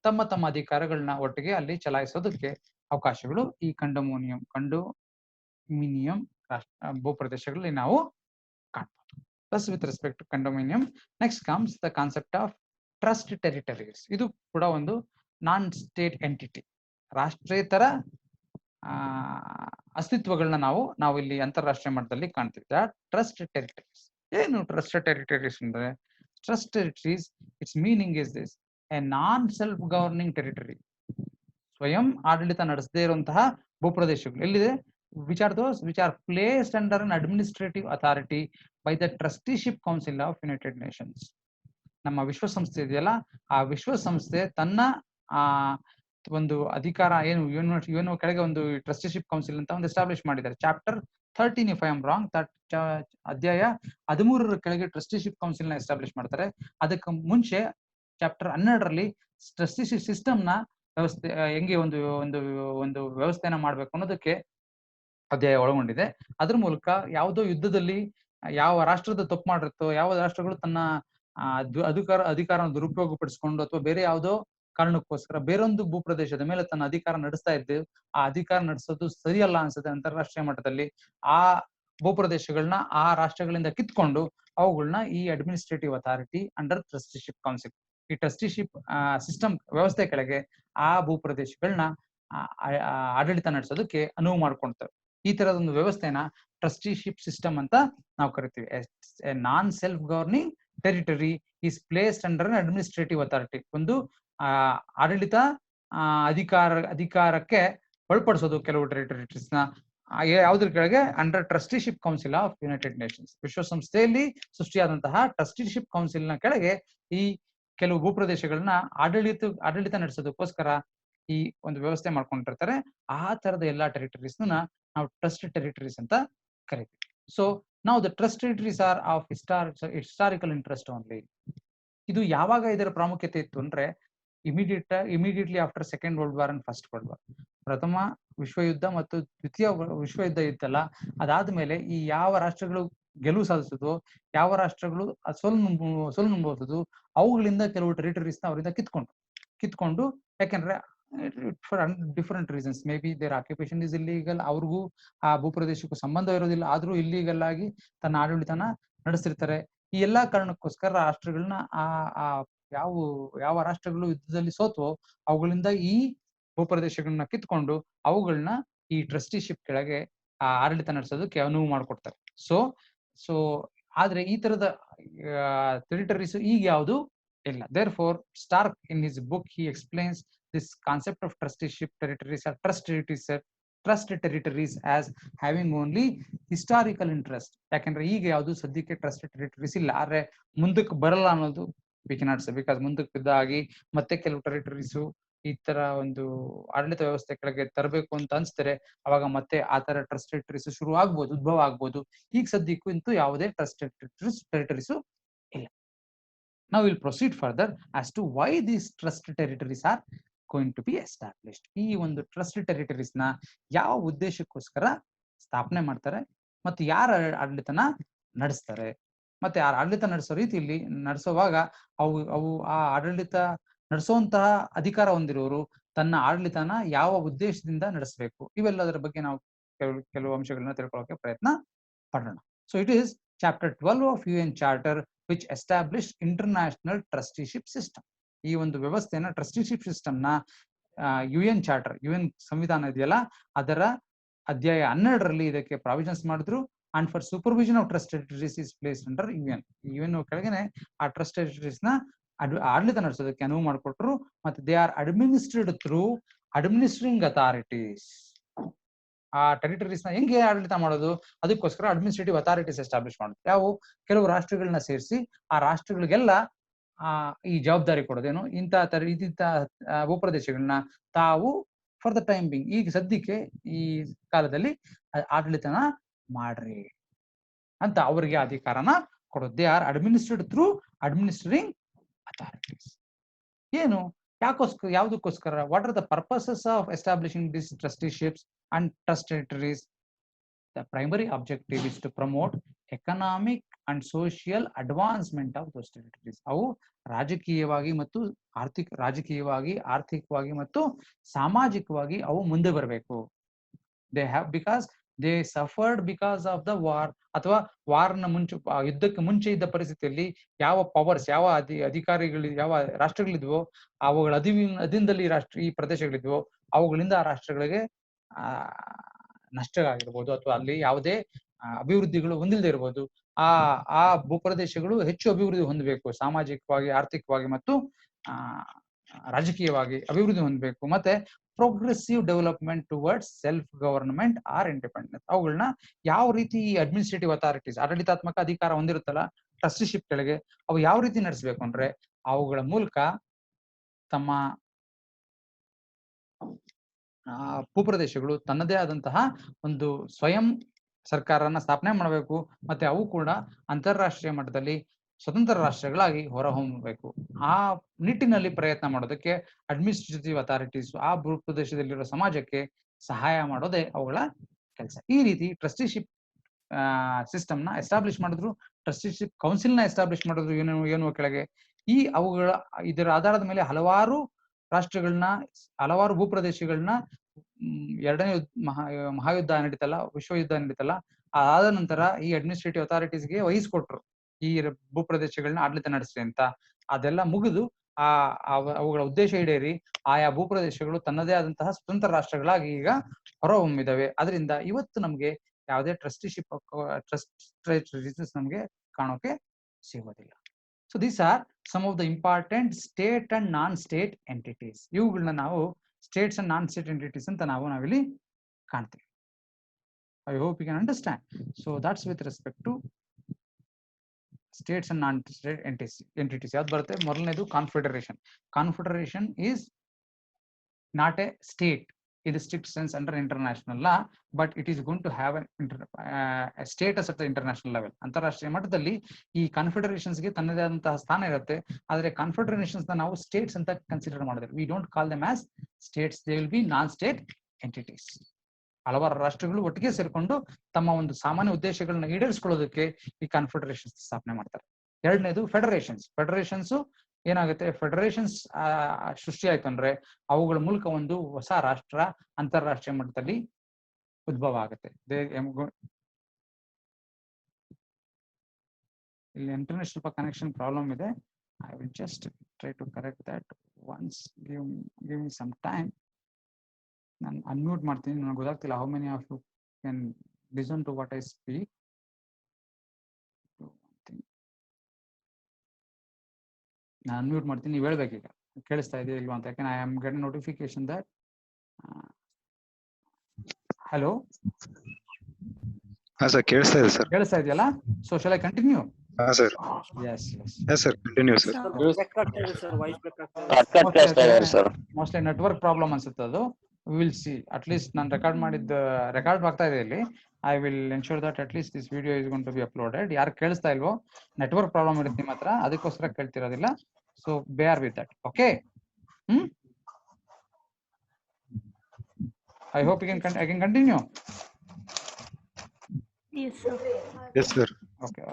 ತಮ್ಮ ಅಧಿಕಾರಗಳನ್ನ ಒಟ್ಟಿಗೆ ಅಲ್ಲಿ ಚಲಾಯಿಸೋದಕ್ಕೆ ಅವಕಾಶಗಳು ಈ ಕಂಡೋಮಿನಿಯಂ ಭೂಪ್ರದೇಶಗಳಲ್ಲಿ ನಾವು ಕಾಣ್ಬೋದು. Plus with respect to condominium next comes the concept of trust territories. ಇದು ಕೂಡ ಒಂದು ನಾನ್ ಸ್ಟೇಟ್ ಎಂಟಿಟಿ, ರಾಷ್ಟ್ರೇತರ ಅಸ್ತಿತ್ವಗಳನ್ನ ನಾವು ಇಲ್ಲಿ ಅಂತಾರಾಷ್ಟ್ರೀಯ ಮಟ್ಟದಲ್ಲಿ ಕಾಣ್ತೀವಿ. Trust territories. ಏನು ಟ್ರಸ್ಟ್ ಟೆರಿಟರೀಸ್ ಅಂದ್ರೆ, trust territories it's meaning is this: A non self governing territory. ಸ್ವಯಂ ಆಡಳಿತ ನಡೆಸದೇ ಇರುವಂತಹ ಭೂಪ್ರದೇಶಗಳು ಎಲ್ಲಿದೆ? which are those which are placed under an administrative authority by the trusteeship council of United Nations. ನಮ್ಮ ವಿಶ್ವಸಂಸ್ಥೆ ಇದೆಯಲ್ಲ, ಆ ವಿಶ್ವಸಂಸ್ಥೆ ತನ್ನ ಒಂದು ಅಧಿಕಾರ ಏನು ಕೆಳಗೆ ಒಂದು ಟ್ರಸ್ಟಿಶಿಪ್ ಕೌನ್ಸಿಲ್ ಅಂತ ಒಂದು ಎಸ್ಟಾಬ್ಲಿಷ್ ಮಾಡಿದ್ದಾರೆ. Chapter 13 if I am wrong, ಅಧ್ಯಾಯ 13 ಕೆಳಗೆ ಟ್ರಸ್ಟಿಶಿಪ್ ಕೌನ್ಸಿಲ್ ನ ಎಸ್ಟಾಬ್ಲಿಷ್ ಮಾಡ್ತಾರೆ. ಅದಕ್ಕೆ ಮುಂಚೆ ಚಾಪ್ಟರ್ 12 ಟ್ರಸ್ಟಿಶಿಪ್ ಸಿಸ್ಟಮ್ ನ ವ್ಯವಸ್ಥೆ ಹೆಂಗೆ ಒಂದು ವ್ಯವಸ್ಥೆನ ಮಾಡ್ಬೇಕು ಅನ್ನೋದಕ್ಕೆ ಅಧ್ಯಾಯ ಒಳಗೊಂಡಿದೆ. ಅದ್ರ ಮೂಲಕ ಯಾವುದೋ ಯುದ್ಧದಲ್ಲಿ ಯಾವ ರಾಷ್ಟ್ರದ ತಪ್ಪು ಮಾಡಿರುತ್ತೋ, ಯಾವ ರಾಷ್ಟ್ರಗಳು ತನ್ನ ಅಧಿಕಾರನ ದುರುಪಯೋಗ ಪಡಿಸ್ಕೊಂಡು ಅಥವಾ ಬೇರೆ ಯಾವುದೋ ಕಾರಣಕ್ಕೋಸ್ಕರ ಬೇರೊಂದು ಭೂಪ್ರದೇಶದ ಮೇಲೆ ತನ್ನ ಅಧಿಕಾರ ನಡೆಸ್ತಾ ಇದ್ದು ಆ ಅಧಿಕಾರ ನಡೆಸೋದು ಸರಿಯಲ್ಲ ಅನ್ಸುತ್ತೆ ಅಂತಾರಾಷ್ಟ್ರೀಯ ಮಟ್ಟದಲ್ಲಿ, ಆ ಭೂಪ್ರದೇಶಗಳನ್ನ ಆ ರಾಷ್ಟ್ರಗಳಿಂದ ಕಿತ್ಕೊಂಡು ಅವುಗಳನ್ನ ಈ administrative authority under trusteeship council, ಈ ಟ್ರಸ್ಟಿಶಿಪ್ ಸಿಸ್ಟಮ್ ವ್ಯವಸ್ಥೆ ಕೆಳಗೆ ಆ ಭೂಪ್ರದೇಶಗಳನ್ನ ಆಡಳಿತ ನಡೆಸೋದಕ್ಕೆ ಅನುವು ಮಾಡ್ಕೊಳ್ತವೆ. ಈ ತರದ ಒಂದು ವ್ಯವಸ್ಥೆನ ಟ್ರಸ್ಟಿಶಿಪ್ ಸಿಸ್ಟಮ್ ಅಂತ ನಾವು ಕರಿತೀವಿ. A non self governing territory is placed under administrative authority. ಒಂದು ಆಡಳಿತ ಅಧಿಕಾರಕ್ಕೆ ಒಳಪಡಿಸೋದು ಕೆಲವು ಟೆರಿಟರೀಸ್ ನ ಯಾವುದ್ರ ಕೆಳಗೆ? Under trusteeship council of United Nations. ವಿಶ್ವಸಂಸ್ಥೆಯಲ್ಲಿ ಸೃಷ್ಟಿಯಾದಂತಹ ಟ್ರಸ್ಟಿಶಿಪ್ ಕೌನ್ಸಿಲ್ ನ ಕೆಳಗೆ ಈ ಕೆಲವು ಭೂಪ್ರದೇಶಗಳನ್ನ ಆಡಳಿತ ನಡೆಸೋದಕ್ಕೋಸ್ಕರ ಈ ಒಂದು ವ್ಯವಸ್ಥೆ ಮಾಡ್ಕೊಂಡಿರ್ತಾರೆ. ಆ ತರದ ಎಲ್ಲಾ ಟೆರಿಟರೀಸ್ ನಾವು ಟ್ರಸ್ಟ್ ಟೆರಿಟರೀಸ್ ಅಂತ ಕರಿತೀವಿ. ಸೊ ನಾವು the trust territories are of historical interest only. ಇದು ಯಾವಾಗ ಇದರ ಪ್ರಾಮುಖ್ಯತೆ ಇತ್ತು ಅಂದ್ರೆ, immediately after second world war and first world war. ಪ್ರಥಮ ವಿಶ್ವಯುದ್ಧ ಮತ್ತು ದ್ವಿತೀಯ ವಿಶ್ವಯುದ್ಧ ಇತ್ತಲ್ಲ, ಅದಾದ್ಮೇಲೆ ಈ ಯಾವ ರಾಷ್ಟ್ರಗಳು ಗೆಲುವು ಸಾಧಿಸುದು, ಯಾವ ರಾಷ್ಟ್ರಗಳು ಸೋಲು ನುಂಬಹುದು, ಅವುಗಳಿಂದ ಕೆಲವು ಟೆರಿಟರೀಸ್ ನ ಅವರಿಂದ ಕಿತ್ಕೊಂಡು ಯಾಕೆಂದ್ರೆ for different reasons. Maybe their occupation is illegal, ಅವ್ರಿಗೂ ಆ ಭೂಪ್ರದೇಶಕ್ಕೂ ಸಂಬಂಧ ಇರೋದಿಲ್ಲ, ಆದ್ರೂ ಇಲ್ಲೀಗಲ್ ಆಗಿ ತನ್ನ ಆಡಳಿತನ ನಡೆಸಿರ್ತಾರೆ. ಈ ಎಲ್ಲಾ ಕಾರಣಕ್ಕೋಸ್ಕರ ರಾಷ್ಟ್ರಗಳನ್ನ ಆ ಯಾವ ಯಾವ ರಾಷ್ಟ್ರಗಳು ಯುದ್ಧದಲ್ಲಿ ಸೋತ್ವೋ ಅವುಗಳಿಂದ ಈ ಭೂಪ್ರದೇಶಗಳನ್ನ ಕಿತ್ಕೊಂಡು ಅವುಗಳನ್ನ ಈ ಟ್ರಸ್ಟಿಶಿಪ್ ಕೆಳಗೆ ಆ ಆಡಳಿತ ನಡೆಸೋದಕ್ಕೆ ಅನುವು ಮಾಡಿಕೊಡ್ತಾರೆ. ಸೊ ಸೊ ಆದ್ರೆ ಈ ತರದ ಟೆರಿಟರೀಸ್ ಈಗ ಯಾವುದು ಇಲ್ಲ. Therefore Starke in his book he explains this concept of trusteeship territories or trust territories as having only historical interest. ಯಾಕಂದ್ರೆ ಈಗ ಯಾವುದು ಸದ್ಯಕ್ಕೆ ಟ್ರಸ್ಟ್ ಟೆರಿಟರೀಸ್ ಇಲ್ಲ, ಆದ್ರೆ ಮುಂದಕ್ಕೆ ಬರಲ್ಲ ಅನ್ನೋದು ವಿ ಕೆನಾಟ್ ಸೇ, ಬಿಕಾಸ್ ಮುಂದಕ್ಕೆ ಇದ್ದಾಗಿ ಮತ್ತೆ ಕೆಲವು ಟೆರಿಟರೀಸು ಈ ತರ ಒಂದು ಆಡಳಿತ ವ್ಯವಸ್ಥೆ ಕೆಳಗೆ ತರಬೇಕು ಅಂತ ಅನ್ಸ್ತಾರೆ, ಅವಾಗ ಮತ್ತೆ ಆ ತರ ಟ್ರಸ್ಟ್ ಟೆರಿಟರೀಸ್ ಶುರು ಆಗ್ಬೋದು, ಉದ್ಭವ ಆಗ್ಬೋದು. ಈಗ ಸದ್ಯಕ್ಕೂ ಇಂತೂ ಯಾವುದೇ ಟ್ರಸ್ಟ್ ಟೆರಿಟರೀಸು ಇಲ್ಲ. Now we'll proceed further as to why these trust territories are going to be established. ಈ ಒಂದು ಟ್ರಸ್ಟ್ ಟೆರಿಟರೀಸ್ ನ ಯಾವ ಉದ್ದೇಶಕ್ಕೋಸ್ಕರ ಸ್ಥಾಪನೆ ಮಾಡ್ತಾರೆ ಮತ್ತು ಯಾರ ಆಡಳಿತನ ನಡೆಸ್ತಾರೆ, ಮತ್ತೆ ಆ ಆಡಳಿತ ನಡೆಸೋ ರೀತಿಯಲ್ಲಿ ನಡೆಸುವಾಗ ಅವು ಆ ಆಡಳಿತ ನಡೆಸುವಂತಹ ಅಧಿಕಾರ ಹೊಂದಿರೋರು ತನ್ನ ಆಡಳಿತನ ಯಾವ ಉದ್ದೇಶದಿಂದ ನಡೆಸಬೇಕು, ಇವೆಲ್ಲದರ ಬಗ್ಗೆ ನಾವು ಕೆಲವು ಅಂಶಗಳನ್ನ ತಿಳ್ಕೊಳ್ಳೋಕೆ ಪ್ರಯತ್ನ ಪಡೋಣ. So it is chapter 12 of UN charter which established international trusteeship system. ಈ ಒಂದು ವ್ಯವಸ್ಥೆನ ಟ್ರಸ್ಟಿಶಿಪ್ ಸಿಸ್ಟಮ್ ನ UN ಚಾರ್ಟರ್, UN ಸಂವಿಧಾನ ಇದೆಯಲ್ಲ, ಅದರ ಅಧ್ಯಾಯ 12ರಲ್ಲಿ ಇದಕ್ಕೆ ಪ್ರಾವಿಷನ್ಸ್ ಮಾಡಿದ್ರು. And for supervision of trust territories is placed under UN. UN ಕೆಳಗನೆ ಆ ಟ್ರಸ್ಟ್ ಟೆರಿಟರೀಸ್ ನ ಆಡಳಿತ ನಡೆಸೋದಕ್ಕೆ ಅನುವು ಮಾಡಿಕೊಟ್ರು. ಮತ್ತೆ they are administered through administering authorities. ಆ ಟೆರಿಟರೀಸ್ ನ ಹೆಂಗೆ ಆಡಳಿತ ಮಾಡೋದು, ಅದಕ್ಕೋಸ್ಕರ ಅಡ್ಮಿನಿಸ್ಟ್ರೇಟಿವ್ ಅಥಾರಿಟೀಸ್ ಎಸ್ಟಾಬ್ಲಿಷ್ ಮಾಡುದು. ಯಾವ ಕೆಲವು ರಾಷ್ಟ್ರಗಳನ್ನ ಸೇರಿಸಿ ಆ ರಾಷ್ಟ್ರಗಳಿಗೆಲ್ಲ ಈ ಜವಾಬ್ದಾರಿ ಕೊಡೋದೇನು, ಇಂಥ ಭೂಪ್ರದೇಶಗಳನ್ನ ತಾವು ಫಾರ್ ದ ಟೈಮ್ ಬಿಂಗ್, ಈಗ ಸದ್ಯಕ್ಕೆ ಈ ಕಾಲದಲ್ಲಿ ಆಡಳಿತನ ಮಾಡ್ರಿ ಅಂತ ಅವರಿಗೆ ಅಧಿಕಾರನ ಕೊಡೋದು. They are administered through administering authorities. ಏನು, ಯಾಕೋಸ್ಕರ, ಯಾವುದಕ್ಕೋಸ್ಕರ, what are the purposes of establishing this trusteeships and trust territories? The primary objective is to promote economic and social advancement of those territories. ಅವು ರಾಜಕೀಯವಾಗಿ ಮತ್ತು ಆರ್ಥಿಕವಾಗಿ ಮತ್ತು ಸಾಮಾಜಿಕವಾಗಿ ಅವು ಮುಂದೆ ಬರಬೇಕು. they have because they suffered because of the war, ಅಥವಾ ವಾರ್ನ ಮುಂಚೆ, ಯುದ್ಧಕ್ಕೆ ಮುಂಚೆ ಇದ್ದ ಪರಿಸ್ಥಿತಿಯಲ್ಲಿ ಯಾವ ಪವರ್ಸ್, ಯಾವ ಅಧಿಕಾರಿಗಳು, ಯಾವ ರಾಷ್ಟ್ರಗಳಿದ್ವೋ ಅವುಗಳ ಅಧೀನದಲ್ಲಿ ಈ ಪ್ರದೇಶಗಳಿದ್ವೋ ಅವುಗಳಿಂದ ಆ ರಾಷ್ಟ್ರಗಳಿಗೆ ನಷ್ಟ ಆಗಿರ್ಬೋದು, ಅಥವಾ ಅಲ್ಲಿ ಯಾವುದೇ ಅಭಿವೃದ್ಧಿಗಳು ಹೊಂದಿಲ್ಲದೆ ಇರ್ಬೋದು. ಆ ಭೂಪ್ರದೇಶಗಳು ಹೆಚ್ಚು ಅಭಿವೃದ್ಧಿ ಹೊಂದಬೇಕು, ಸಾಮಾಜಿಕವಾಗಿ, ಆರ್ಥಿಕವಾಗಿ ಮತ್ತು ರಾಜಕೀಯವಾಗಿ ಅಭಿವೃದ್ಧಿ ಹೊಂದಬೇಕು. ಮತ್ತೆ progressive development towards self government or independence. ಅವುಗಳನ್ನ ಯಾವ ರೀತಿ ಅಡ್ಮಿನಿಸ್ಟ್ರೇಟಿವ್ ಅಥಾರಿಟೀಸ್, ಆಡಳಿತಾತ್ಮಕ ಅಧಿಕಾರ ಹೊಂದಿರುತ್ತಲ್ಲ ಟ್ರಸ್ಟಿಶಿಪ್ ಕೆಳಗೆ, ಅವು ಯಾವ ರೀತಿ ನಡೆಸಬೇಕು ಅಂದ್ರೆ ಅವುಗಳ ಮೂಲಕ ತಮ್ಮ ಭೂಪ್ರದೇಶಗಳು ತನ್ನದೇ ಆದಂತಹ ಒಂದು ಸ್ವಯಂ ಸರ್ಕಾರನ ಸ್ಥಾಪನೆ ಮಾಡಬೇಕು. ಮತ್ತೆ ಅವು ಕೂಡ ಅಂತಾರಾಷ್ಟ್ರೀಯ ಮಟ್ಟದಲ್ಲಿ ಸ್ವತಂತ್ರ ರಾಷ್ಟ್ರಗಳಾಗಿ ಹೊರಹೊಮ್ಮಬೇಕು. ಆ ನಿಟ್ಟಿನಲ್ಲಿ ಪ್ರಯತ್ನ ಮಾಡೋದಕ್ಕೆ ಅಡ್ಮಿನಿಸ್ಟ್ರೇಟಿವ್ ಅಥಾರಿಟೀಸ್ ಆ ಭೂಪ್ರದೇಶದಲ್ಲಿರೋ ಸಮಾಜಕ್ಕೆ ಸಹಾಯ ಮಾಡೋದೇ ಅವುಗಳ ಕೆಲಸ. ಈ ರೀತಿ ಟ್ರಸ್ಟಿಶಿಪ್ ಸಿಸ್ಟಮ್ ನ ಎಸ್ಟಾಬ್ಲಿಷ್ ಮಾಡಿದ್ರು, ಟ್ರಸ್ಟಿಶಿಪ್ ಕೌನ್ಸಿಲ್ ನ ಎಸ್ಟಾಬ್ಲಿಷ್ ಮಾಡಿದ್ರು ಏನು ಕೆಳಗೆ. ಅವುಗಳ ಇದರ ಆಧಾರದ ಮೇಲೆ ಹಲವಾರು ರಾಷ್ಟ್ರಗಳನ್ನ, ಹಲವಾರು ಭೂಪ್ರದೇಶಗಳನ್ನ ಎರಡನೇ ಮಹಾಯುದ್ಧ ನಡೀತಲ್ಲ, ವಿಶ್ವಯುದ್ಧ ನಡೀತಲ್ಲ, ಆದ ನಂತರ ಈ ಅಡ್ಮಿನಿಸ್ಟ್ರೇಟಿವ್ ಅಥಾರಿಟೀಸ್ಗೆ ವಹಿಸ್ಕೊಟ್ರು ಈ ಭೂಪ್ರದೇಶಗಳನ್ನ ಆಡಳಿತ ನಡೆಸ್ರಿ ಅಂತ. ಅದೆಲ್ಲ ಮುಗಿದು ಅವುಗಳ ಉದ್ದೇಶ ಈಡೇರಿ ಆಯಾ ಭೂಪ್ರದೇಶಗಳು ತನ್ನದೇ ಆದಂತಹ ಸ್ವತಂತ್ರ ರಾಷ್ಟ್ರಗಳಾಗಿ ಈಗ ಹೊರಹೊಮ್ಮಿದಾವೆ. ಅದರಿಂದ ಇವತ್ತು ನಮ್ಗೆ ಯಾವುದೇ ಟ್ರಸ್ಟ್ ನಮ್ಗೆ ಕಾಣೋಕೆ ಸಿಗೋದಿಲ್ಲ. So these are some of the important state and non state entities. ಇವುಗಳನ್ನ ನಾವು states and non state entities ಅಂತ ನಾವಿಲ್ಲಿ ಕಾಣ್ತೀವಿ. I hope you can understand. So that's with respect to states and non state entities. ಯಾವ್ದು ಬರುತ್ತೆ? ಮೊದಲನೇದು confederation. Confederation is not a state in the strict sense under international law, but it is going to have a status at the international level. ಅಂತಾರಾಷ್ಟ್ರೀಯ ಮಟ್ಟದಲ್ಲಿ ಈ ಕಾನ್ಫೆಡರೇಷನ್ಸ್ ಗೆ ತನ್ನದೇ ಆದಂತಹ ಸ್ಥಾನ ಇರುತ್ತೆ. ಆದ್ರೆ ಕಾನ್ಫೆಡರೇಷನ್ಸ್ ನ ನಾವು ಸ್ಟೇಟ್ಸ್ ಅಂತ ಕನ್ಸಿಡರ್ ಮಾಡಿದ್ರೆ, we don't call them as States, they will B non state entities. ಹಲವಾರು ರಾಷ್ಟ್ರಗಳು ಒಟ್ಟಿಗೆ ಸೇರ್ಕೊಂಡು ತಮ್ಮ ಒಂದು ಸಾಮಾನ್ಯ ಉದ್ದೇಶಗಳನ್ನ ಈಡೇರಿಸಿಕೊಳ್ಳೋದಕ್ಕೆ ಈ ಕಾನ್ಫೆಡರೇಷನ್ಸ್ ಸ್ಥಾಪನೆ ಮಾಡ್ತಾರೆ. ಎರಡನೇದು ಫೆಡರೇಷನ್ಸ್. ಫೆಡರೇಷನ್ಸ್ ಏನಾಗುತ್ತೆ, ಫೆಡರೇಷನ್ಸ್ ಸೃಷ್ಟಿ ಆಯ್ತು ಅಂದ್ರೆ ಅವುಗಳ ಮೂಲಕ ಒಂದು ಹೊಸ ರಾಷ್ಟ್ರ ಅಂತಾರಾಷ್ಟ್ರೀಯ ಮಟ್ಟದಲ್ಲಿ ಉದ್ಭವ ಆಗುತ್ತೆ. ಇಲ್ಲಿ ಇಂಟರ್ನೆಟ್ ಸ್ವಲ್ಪ ಕನೆಕ್ಷನ್ ಪ್ರಾಬ್ಲಮ್ ಇದೆ. I will just try to correct that once. Give me some time. ನಾನು ಅನ್ಮ್ಯೂಟ್ ಮಾಡ್ತೀನಿ, ನನಗೆ ಗೊತ್ತಾಗ್ತಿಲ್ಲ how many of you can listen to what I speak. ನಾನು ಅನ್ಮ್ಯೂಟ್ ಮಾಡ್ತೀನಿ, ನೀವು ಹೇಳ್ಬೇಕೀಗ ಕೇಳಿಸ್ತಾ ಇದೆಯಾ ಇಲ್ವಾ ಅಂತ. ಯಾಕಂದ್ರೆ I am getting notification that hello. ಹಾ ಸರ್, ಕೇಳಿಸ್ತಾ ಇದೆ ಸರ್. ಕೇಳಿಸ್ತಾ ಇದೆಯಲ್ಲ? So shall I continue? ಹಾ sir. Yes. Yes sir, continue sir. Mostly network problem ಅನ್ಸುತ್ತೆ ಅದು. Will see. ಅಟ್ ಲೀಸ್ಟ್ ನಾನು ರೆಕಾರ್ಡ್ ಆಗ್ತಾ ಇದೆ ಇಲ್ಲಿ. I will ensure that at least this video is going to be uploaded. ಯಾರು ಕೇಳಿಸ್ತಾ ಇಲ್ವೋ, ನೆಟ್ವರ್ಕ್ ಪ್ರಾಬ್ಲಮ್ ಇರುತ್ತೆ ನಿಮ್ಮ ಹತ್ರ, ಅದಕ್ಕೋಸ್ಕರ ಕೇಳ್ತಿರೋದಿಲ್ಲ. So bear with that. Okay. I hope I can continue. Yes, sir. Yes, sir. Okay.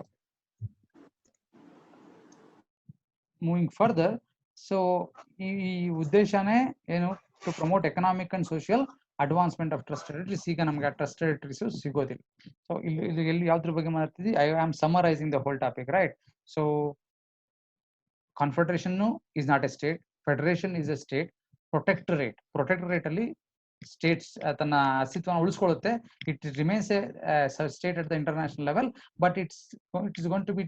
Moving further, so ಈ ಉದ್ದೇಶನೇ ಏನು? To promote economic and social advancement of trust territories. ಈಗ ನಮ್ಗೆ ಆ ಟ್ರಸ್ಟ್ ಟೆರಿಟರೀಸ್ ಸಿಗೋದಿಲ್ಲ. ಸೊ ಇಲ್ಲಿ ಎಲ್ಲಿ ಯಾವ್ದ್ರ ಬಗ್ಗೆ ಮಾತಾಡ್ತಿದ್ವಿ? I am summarising the whole topic, right? So confederation is not a state, federation is a state. Protectorate ಅಲ್ಲಿ ಸ್ಟೇಟ್ಸ್ ತನ್ನ ಅಸ್ತಿತ್ವವನ್ನು ಉಳಿಸ್ಕೊಳ್ಳುತ್ತೆ. It remains a state at the international level, but it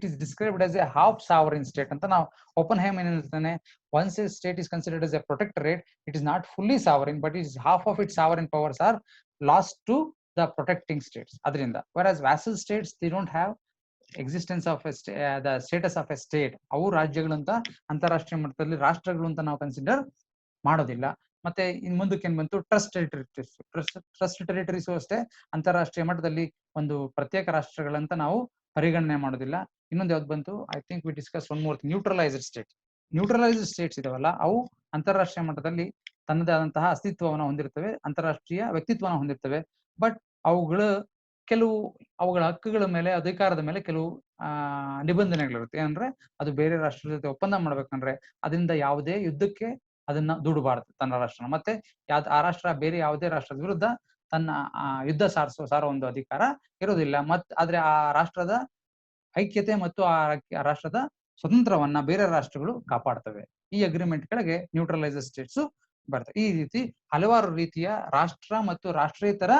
is described as a half sovereign state ಅಂತ. ನಾವು Oppenheim ಏನ್ ಹೇಳ್ತಾನೆ, once a state is considered as a protectorate, it is not fully sovereign, but is half of its sovereign powers are lost to the protecting states. ಅದರಿಂದ whereas vassal states, they don't have existence of the status of a state. ಅವು ರಾಜ್ಯಗಳಂತ ಅಂತಾರಾಷ್ಟ್ರೀಯ ಮಟ್ಟದಲ್ಲಿ ರಾಷ್ಟ್ರಗಳು ಅಂತ ನಾವು consider ಮಾಡೋದಿಲ್ಲ. ಮತ್ತೆ ಇನ್ ಮುಂದಕ್ಕೆ ಏನ್ ಬಂತು? ಟ್ರಸ್ಟ್ ಟೆರಿಟರೀಸ್ ಅಷ್ಟೇ ಅಂತಾರಾಷ್ಟ್ರೀಯ ಮಟ್ಟದಲ್ಲಿ ಒಂದು ಪ್ರತ್ಯೇಕ ರಾಷ್ಟ್ರಗಳಂತ ನಾವು ಪರಿಗಣನೆ ಮಾಡೋದಿಲ್ಲ. ಇನ್ನೊಂದು ಯಾವ್ದು ಬಂತು? I think we discuss one more thing, neutralised states ಇದಾವಲ್ಲ, ಅವು ಅಂತಾರಾಷ್ಟ್ರೀಯ ಮಟ್ಟದಲ್ಲಿ ತನ್ನದೇ ಆದಂತಹ ಅಸ್ತಿತ್ವವನ್ನು ಹೊಂದಿರ್ತವೆ, ಅಂತಾರಾಷ್ಟ್ರೀಯ ವ್ಯಕ್ತಿತ್ವವನ್ನು ಹೊಂದಿರ್ತವೆ. ಬಟ್ ಅವುಗಳ ಹಕ್ಕುಗಳ ಮೇಲೆ, ಅಧಿಕಾರದ ಮೇಲೆ ಕೆಲವು ನಿಬಂಧನೆಗಳಿರುತ್ತೆ. ಏನಂದ್ರೆ, ಅದು ಬೇರೆ ರಾಷ್ಟ್ರದ ಜೊತೆ ಒಪ್ಪಂದ ಮಾಡ್ಬೇಕಂದ್ರೆ ಅದರಿಂದ ಯಾವುದೇ ಯುದ್ಧಕ್ಕೆ ಅದನ್ನ ದೂಡಬಾರದು ತನ್ನ ರಾಷ್ಟ್ರ. ಮತ್ತೆ ಆ ರಾಷ್ಟ್ರ ಬೇರೆ ಯಾವುದೇ ರಾಷ್ಟ್ರದ ವಿರುದ್ಧ ತನ್ನ ಯುದ್ಧ ಸಾರೋ ಒಂದು ಅಧಿಕಾರ ಇರೋದಿಲ್ಲ. ಆದ್ರೆ ಆ ರಾಷ್ಟ್ರದ ಐಕ್ಯತೆ ಮತ್ತು ಆ ರಾಷ್ಟ್ರದ ಸ್ವತಂತ್ರವನ್ನ ಬೇರೆ ರಾಷ್ಟ್ರಗಳು ಕಾಪಾಡ್ತವೆ. ಈ ಅಗ್ರಿಮೆಂಟ್ ಕೆಳಗೆ ನ್ಯೂಟ್ರಲೈಸ್ಡ್ ಸ್ಟೇಟ್ಸ್ ಬರ್ತವೆ. ಈ ರೀತಿ ಹಲವಾರು ರೀತಿಯ ರಾಷ್ಟ್ರ ಮತ್ತು ರಾಷ್ಟ್ರೇತರ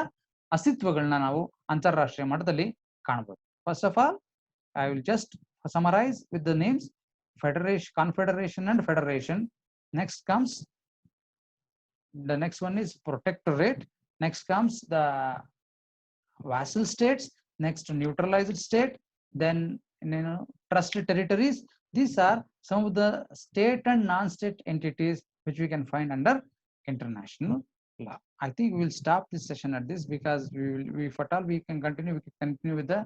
ಅಸ್ತಿತ್ವಗಳನ್ನ ನಾವು ಅಂತಾರಾಷ್ಟ್ರೀಯ ಮಟ್ಟದಲ್ಲಿ ಕಾಣಬಹುದು. First of all, I will just summarise with the names: confederation and federation. Next comes the next one is protectorate. Next comes the vassal states. Next, neutralized state. Then trust territories. These are some of the state and non-state entities which we can find under international law. I think we will stop this session at this, because if at all we can continue with the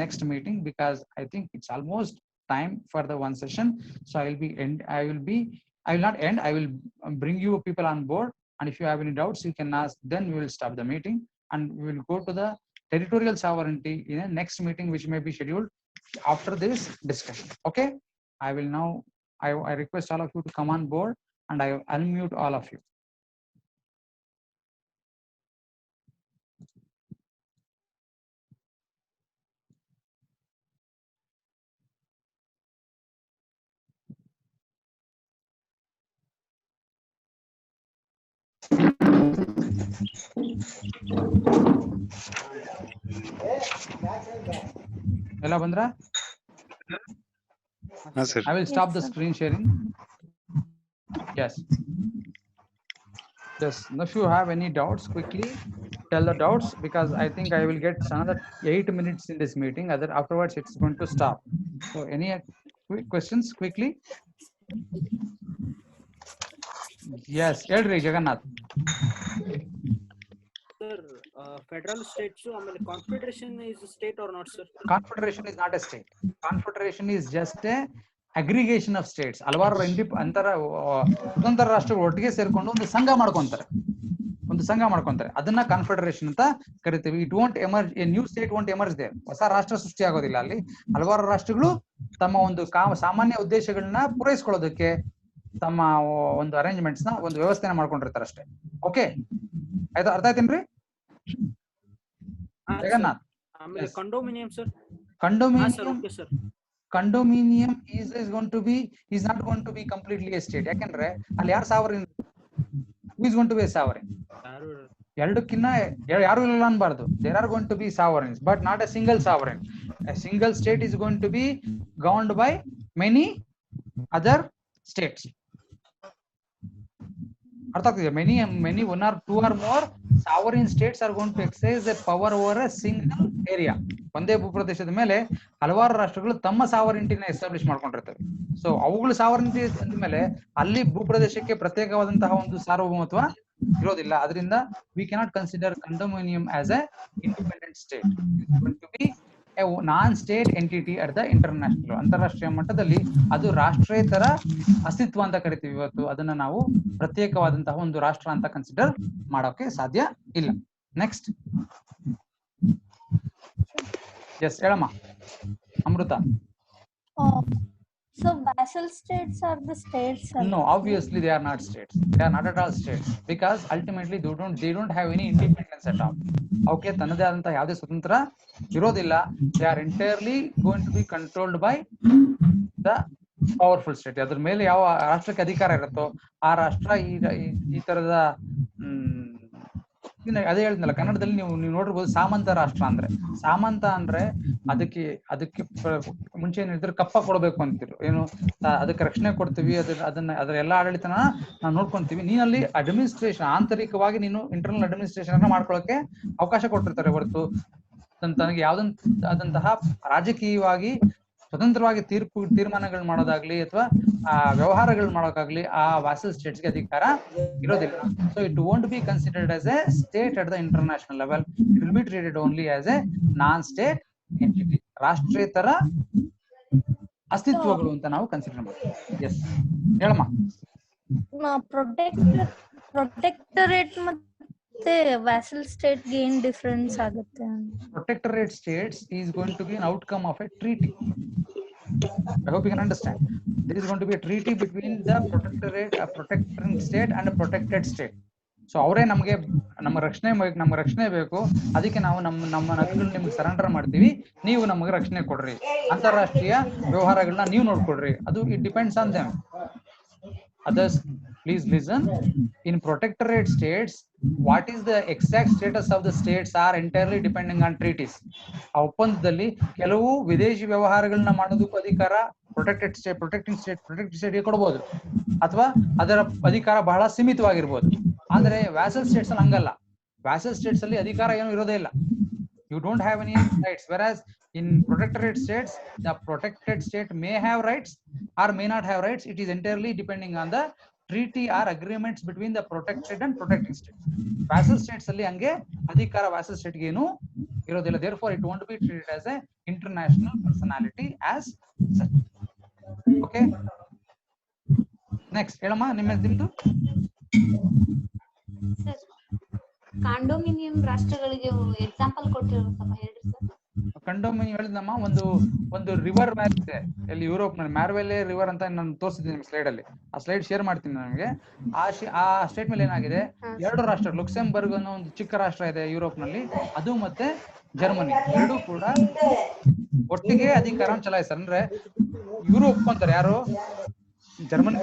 next meeting, because I think it's almost time for the one session. So I will not end. I will bring you people on board, and if you have any doubts, you can ask. Then we will stop the meeting, and we will go to the territorial sovereignty in a next meeting, which may be scheduled after this discussion. Okay. I will now, I request all of you to come on board, and I will unmute all of you. ಎಲ್ಲ ಬಂದ್ರ? I will stop the screen sharing. Yes. If you have any doubts, quickly tell the doubts, because I think I will get another 8 minutes in this meeting. Afterwards, it's going to stop. So any quick questions quickly? Yes, ಹೇಳ್ರಿ Jagannath. Sir, federal states, confederation is a state or not, sir? Confederation is not a state. Confederation is just a aggregation of states. ಹಲವಾರು ಸ್ವತಂತ್ರ ರಾಷ್ಟ್ರಗಳು ಒಟ್ಟಿಗೆ ಸೇರ್ಕೊಂಡು ಒಂದು ಸಂಘ ಮಾಡ್ಕೊಂತಾರೆ. ಅದನ್ನ ಕಾನ್ಫೆಡರೇಷನ್ ಅಂತ ಕರಿತೀವಿ. It won't emerge, a new state won't emerge there. ಹೊಸ ರಾಷ್ಟ್ರ ಸೃಷ್ಟಿ ಆಗೋದಿಲ್ಲ ಅಲ್ಲಿ. ಹಲವಾರು ರಾಷ್ಟ್ರಗಳು ತಮ್ಮ ಒಂದು ಸಾಮಾನ್ಯ ಉದ್ದೇಶಗಳನ್ನ ಪೂರೈಸ್ಕೊಳ್ಳೋದಕ್ಕೆ ತಮ್ಮ ಒಂದು ಅರೇಂಜ್ಮೆಂಟ್ಸ್ ನ ಒಂದು ವ್ಯವಸ್ಥೆನ ಮಾಡ್ಕೊಂಡಿರ್ತಾರೆ ಅಷ್ಟೇ. ಓಕೆ, ಆಯ್ತಾ? ಅರ್ಥ ಆಯ್ತೇನ್ರಿ ಜಗನ್ನಾಥ್? ಆಮೇಲೆ ಕಂಡೋಮಿನಿಯಂ sir. ಕಂಡೋಮಿನಿಯಂ is not going to be completely a state. ಯಾಕಂದ್ರೆ ಅಲ್ಲಿ ಯಾರು sovereign, who is going to be a sovereign? ಎರಡಕ್ಕಿನ್ನ ಯಾರು ಇಲ್ಲ ಅನ್ಬಾರ್ದು. There are going to be sovereigns, but not a single sovereign. A single state is going to be governed by many other states. ಅರ್ಥ ಆಗ್ತಿದೆ? many one or two or more sovereign states are going to exercise a power over a single area. ಒಂದೇ ಭೂಪ್ರದೇಶದ ಮೇಲೆ ಹಲವಾರು ರಾಷ್ಟ್ರಗಳು ತಮ್ಮ ಸಾವರಿನಿಟಿನ establish ಮಾಡ್ಕೊಂಡಿರ್ತವೆ. So ಅವುಗಳು ಸಾವರಿನಿಟಿ ಅಂದ ಮೇಲೆ ಅಲ್ಲಿ ಭೂಪ್ರದೇಶಕ್ಕೆ ಪ್ರತ್ಯೇಕವಾದಂತಹ ಒಂದು ಸಾರ್ವಭೌಮತ್ವ ಇರೋದಿಲ್ಲ. ಅದರಿಂದ we cannot consider condominium as a independent state. It is going to be a non-state entity at the international, ಅಂತಾರಾಷ್ಟ್ರೀಯ ಮಟ್ಟದಲ್ಲಿ ಅದು ರಾಷ್ಟ್ರೇತರ ಅಸ್ತಿತ್ವ ಅಂತ ಕರಿತೀವಿ. ಇವತ್ತು ಅದನ್ನ ನಾವು ಪ್ರತ್ಯೇಕವಾದಂತಹ ಒಂದು ರಾಷ್ಟ್ರ ಅಂತ ಕನ್ಸಿಡರ್ ಮಾಡೋಕೆ ಸಾಧ್ಯ ಇಲ್ಲ. ನೆಕ್ಸ್ಟ್, ಎಸ್ ಹೇಳಮ್ಮ ಅಮೃತ. So vassal states are the states? No, obviously they are not states. They are not at all states because ultimately they don't have any independence at all. Okay, ತನ್ನದೇ ಆದಂತಹ ಯಾವುದೇ ಸ್ವತಂತ್ರ ಇರೋದಿಲ್ಲ. They are entirely going to be controlled by the powerful state. ಅದ್ರ ಮೇಲೆ ಯಾವ ರಾಷ್ಟ್ರಕ್ಕೆ ಅಧಿಕಾರ ಇರುತ್ತೋ ಆ ರಾಷ್ಟ್ರ ಈ ತರದ ಅದೇ ಹೇಳಿದ್ನಲ್ಲ, ಕನ್ನಡದಲ್ಲಿ ನೀವು ನೋಡಿರ್ಬೋದು ಸಾಮಂತ ರಾಷ್ಟ್ರ ಅಂದ್ರೆ. ಸಾಮಂತ ಅಂದ್ರೆ ಅದಕ್ಕೆ ಮುಂಚೆ ಏನಿದ್ರು ಕಪ್ಪ ಕೊಡ್ಬೇಕು ಅಂತಿರು, ಏನು ಅದಕ್ಕೆ ರಕ್ಷಣೆ ಕೊಡ್ತೀವಿ, ಅದರ ಎಲ್ಲ ಆಡಳಿತನ ನಾವು ನೋಡ್ಕೊಂತೀವಿ. ನೀನಲ್ಲಿ ಅಡ್ಮಿನಿಸ್ಟ್ರೇಷನ್, ಆಂತರಿಕವಾಗಿ ನೀನು ಇಂಟರ್ನಲ್ ಅಡ್ಮಿನಿಸ್ಟ್ರೇಷನ್ ಅನ್ನ ಮಾಡ್ಕೊಳಕ್ಕೆ ಅವಕಾಶ ಕೊಟ್ಟಿರ್ತಾರೆ ಹೊರತು ತನಗೆ ಯಾವ್ದಂತಹ ರಾಜಕೀಯವಾಗಿ ಸ್ವತಂತ್ರವಾಗಿ ತೀರ್ಮಾನಗಳು ಮಾಡೋದಾಗ್ಲಿ ಅಥವಾ ವ್ಯವಹಾರಗಳು ಮಾಡೋಕ್ಕಾಗ್ಲಿ ಆ ವಾಸಲ್ ಸ್ಟೇಟ್ಸ್ಗೆ ಅಧಿಕಾರ ಇರೋದಿಲ್ಲ. So it won't be considered as a state at the international level. It will be treated only as a non state entity. ರಾಷ್ಟ್ರೇತರ ಅಸ್ತಿತ್ವಗಳು ಅಂತ ನಾವು ಕನ್ಸಿಡರ್ ಮಾಡ್ತೀವಿ. ಎಸ್ ಹೇಳಮ್ಮ. ಪ್ರೊಟೆಕ್ಟರೇಟ್ ಮತ್ತೆ vassal state ಗೆ ಏನು ಡಿಫರೆನ್ಸ್ ಆಗುತ್ತೆ? Protectorate states is going to be an outcome of a treaty. I hope you can understand. There is going to be a treaty between the protectorate, a protecting state and a protected state. So ಅವರೇ ನಮ್ಮ ರಕ್ಷಣೆ ಬೇಕು, ಅದಕ್ಕೆ ನಾವು ನಮ್ಮ ನದಿಗಳನ್ನ ನಿಮ್ಗೆ surrender ಮಾಡ್ತೀವಿ, ನೀವು ನಮಗೆ ರಕ್ಷಣೆ ಕೊಡ್ರಿ, ಅಂತಾರಾಷ್ಟ್ರೀಯ ವ್ಯವಹಾರಗಳನ್ನ ನೀವು ನೋಡ್ಕೊಡ್ರಿ. ಅದು it depends on them. Others, please listen. In protectorate states, what is the exact status of the states are entirely depending on treaties. ಆ ಒಪ್ಪಂದದಲ್ಲಿ ಕೆಲವು ವಿದೇಶಿ ವ್ಯವಹಾರಗಳನ್ನ ಮಾಡೋದಕ್ಕೂ ಅಧಿಕಾರ ಪ್ರೊಟೆಕ್ಟಿಂಗ್ ಸ್ಟೇಟ್ಗೆ ಕೊಡಬಹುದು, ಅಥವಾ ಅದರ ಅಧಿಕಾರ ಬಹಳ ಸೀಮಿತವಾಗಿರ್ಬೋದು. ಆದ್ರೆ ವ್ಯಾಸಲ್ ಸ್ಟೇಟ್ಸ್ ಅಲ್ಲಿ ಹಂಗಲ್ಲ. ವ್ಯಾಸಲ್ ಸ್ಟೇಟ್ಸ್ ಅಲ್ಲಿ ಅಧಿಕಾರ ಏನು ಇರೋದೇ ಇಲ್ಲ. You don't have any rights, whereas in protectorate states, the protected state may have rights or may not have rights. It is entirely depending on the treaty or agreements between the protected and protecting states. Vassal states alli hange adhikara vassal state ge enu irodilla. Therefore it won't be treated as a international personality as such. Okay, next helama nimmedu ಕಾಂಡೋಮಿನಿಯಂ ರಾಷ್ಟ್ರಗಳಿಗೆ example ಕೊಟ್ಟಿರೋ ಸ್ವಲ್ಪ ಹೇಳ್ರಿ sir. ಕಂಡೋಮಿನಿಯಂ ಹೇಳಿದಮ್ಮ, ಒಂದು river ಇದೆ ಇಲ್ಲಿ Europe ನಲ್ಲಿ, ಮ್ಯಾರ್ವೆಲೆ river ಅಂತ ನಾನು ತೋರಿಸಿದ್ದೀನಿ ನಿಮ್ ಸ್ಲೈಡ್ ಅಲ್ಲಿ. ಆ ಸ್ಲೈಡ್ ಶೇರ್ ಮಾಡ್ತೀನಿ ನನಗೆ. ಆ ಸ್ಟೇಟ್ ಮೇಲೆ ಏನಾಗಿದೆ, ಎರಡು ರಾಷ್ಟ್ರ, ಲುಕ್ಸೆಂಬರ್ಗ್ ಅನ್ನೋ ಒಂದು ಚಿಕ್ಕ ರಾಷ್ಟ್ರ ಇದೆ ಯುರೋಪ್ ನಲ್ಲಿ, ಅದು ಮತ್ತೆ ಜರ್ಮನಿ, ಎರಡೂ ಕೂಡ ಒಟ್ಟಿಗೆ ಅಧಿಕಾರ ಚಲಾಯಿಸ್ತಾರೆ. ಅಂದ್ರೆ ಇವರು ಒಪ್ಕೊಂತಾರೆ, ಯಾರು ಜರ್ಮನಿ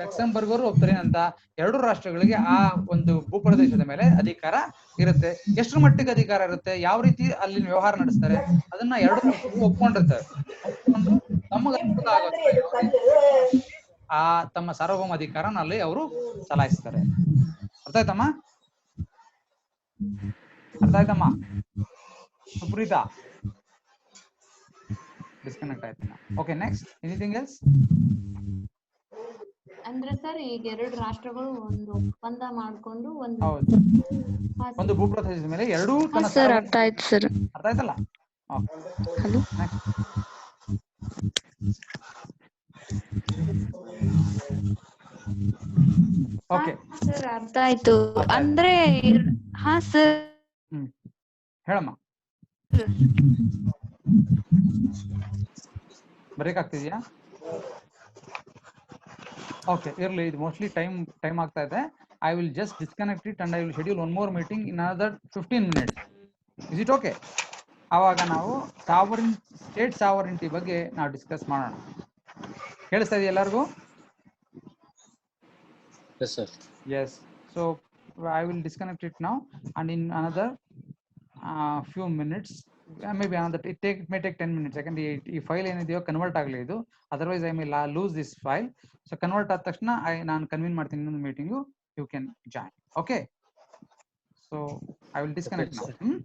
ಲಕ್ಸೆಂಬರ್ಗ್ ಅವರು ಒಪ್ತಾರೆ ಅಂತ ಎರಡು ರಾಷ್ಟ್ರಗಳಿಗೆ ಆ ಒಂದು ಭೂಪ್ರದೇಶದ ಮೇಲೆ ಅಧಿಕಾರ ಇರುತ್ತೆ. ಎಷ್ಟರ ಮಟ್ಟಿಗೆ ಅಧಿಕಾರ ಇರುತ್ತೆ, ಯಾವ ರೀತಿ ಅಲ್ಲಿನ ವ್ಯವಹಾರ ನಡೆಸ್ತಾರೆ, ಅದನ್ನ ಎರಡು ಒಪ್ಕೊಂಡಿರ್ತಾರೆ. ಆ ತಮ್ಮ ಸಾರ್ವಭೌಮ ಅಧಿಕಾರನ ಅಲ್ಲಿ ಅವರು ಚಲಾಯಿಸ್ತಾರೆ. ಅರ್ಥ ಆಯ್ತಮ್ಮ? ಸುಪ್ರೀತಾ ಡಿಸ್ಕನೆಕ್ಟ್ ಆಯ್ತು. Okay, next anything else? ಅಂದ್ರೆ ಸರ್ ಈಗ ಎರಡು ರಾಷ್ಟ್ರಗಳು ಒಂದು ಒಪ್ಪಂದ ಮಾಡ್ಕೊಂಡು ಒಂದು ಭೂಪ್ರದೇಶದ ಮೇಲೆ ಎರಡೂ ಸರ್ ಅರ್ಥ ಆಯ್ತು ಸರ್. ಅರ್ಥ ಆಯ್ತಲ್ಲ? ಹಲೋ, ಓಕೆ ಸರ್ ಅರ್ಥ ಆಯ್ತು. ಅಂದ್ರೆ ಹಾ ಸರ್, ಹೇಳಮ್ಮ. ಬ್ರೇಕ್ ಆಗ್ತಿದ್ಯಾ? ಓಕೆ, ಇರಲಿ, ಇದು ಮೋಸ್ಟ್ಲಿ ಟೈಮ್ ಆಗ್ತಾ ಇದೆ. I will just disconnect it and I will schedule one more meeting in another 15 minutes. Is it okay? ಆವಾಗ ನಾವು ಸ್ಟೇಟ್ ಸಾವರಿಂಟಿ ಬಗ್ಗೆ ನಾವು ಡಿಸ್ಕಸ್ ಮಾಡೋಣ. ಕೇಳಿಸ್ತಾ ಇದೆಯಾ ಎಲ್ಲರಿಗೂ? Yes, sir. Yes. So I will disconnect it now, and in another few minutes, maybe another it may take 10 minutes. ಯಾಕಂದ್ರೆ ಈ ಫೈಲ್ ಏನಿದೆಯೋ ಕನ್ವರ್ಟ್ ಆಗಲಿ ಇದು, otherwise I may lose this file. So convert ಆದ ತಕ್ಷಣ ನಾನು ಕನ್ವೀನ್ ಮಾಡ್ತೀನಿ ಇನ್ನೊಂದು meeting, you can join. Okay, so I will disconnect Okay, now.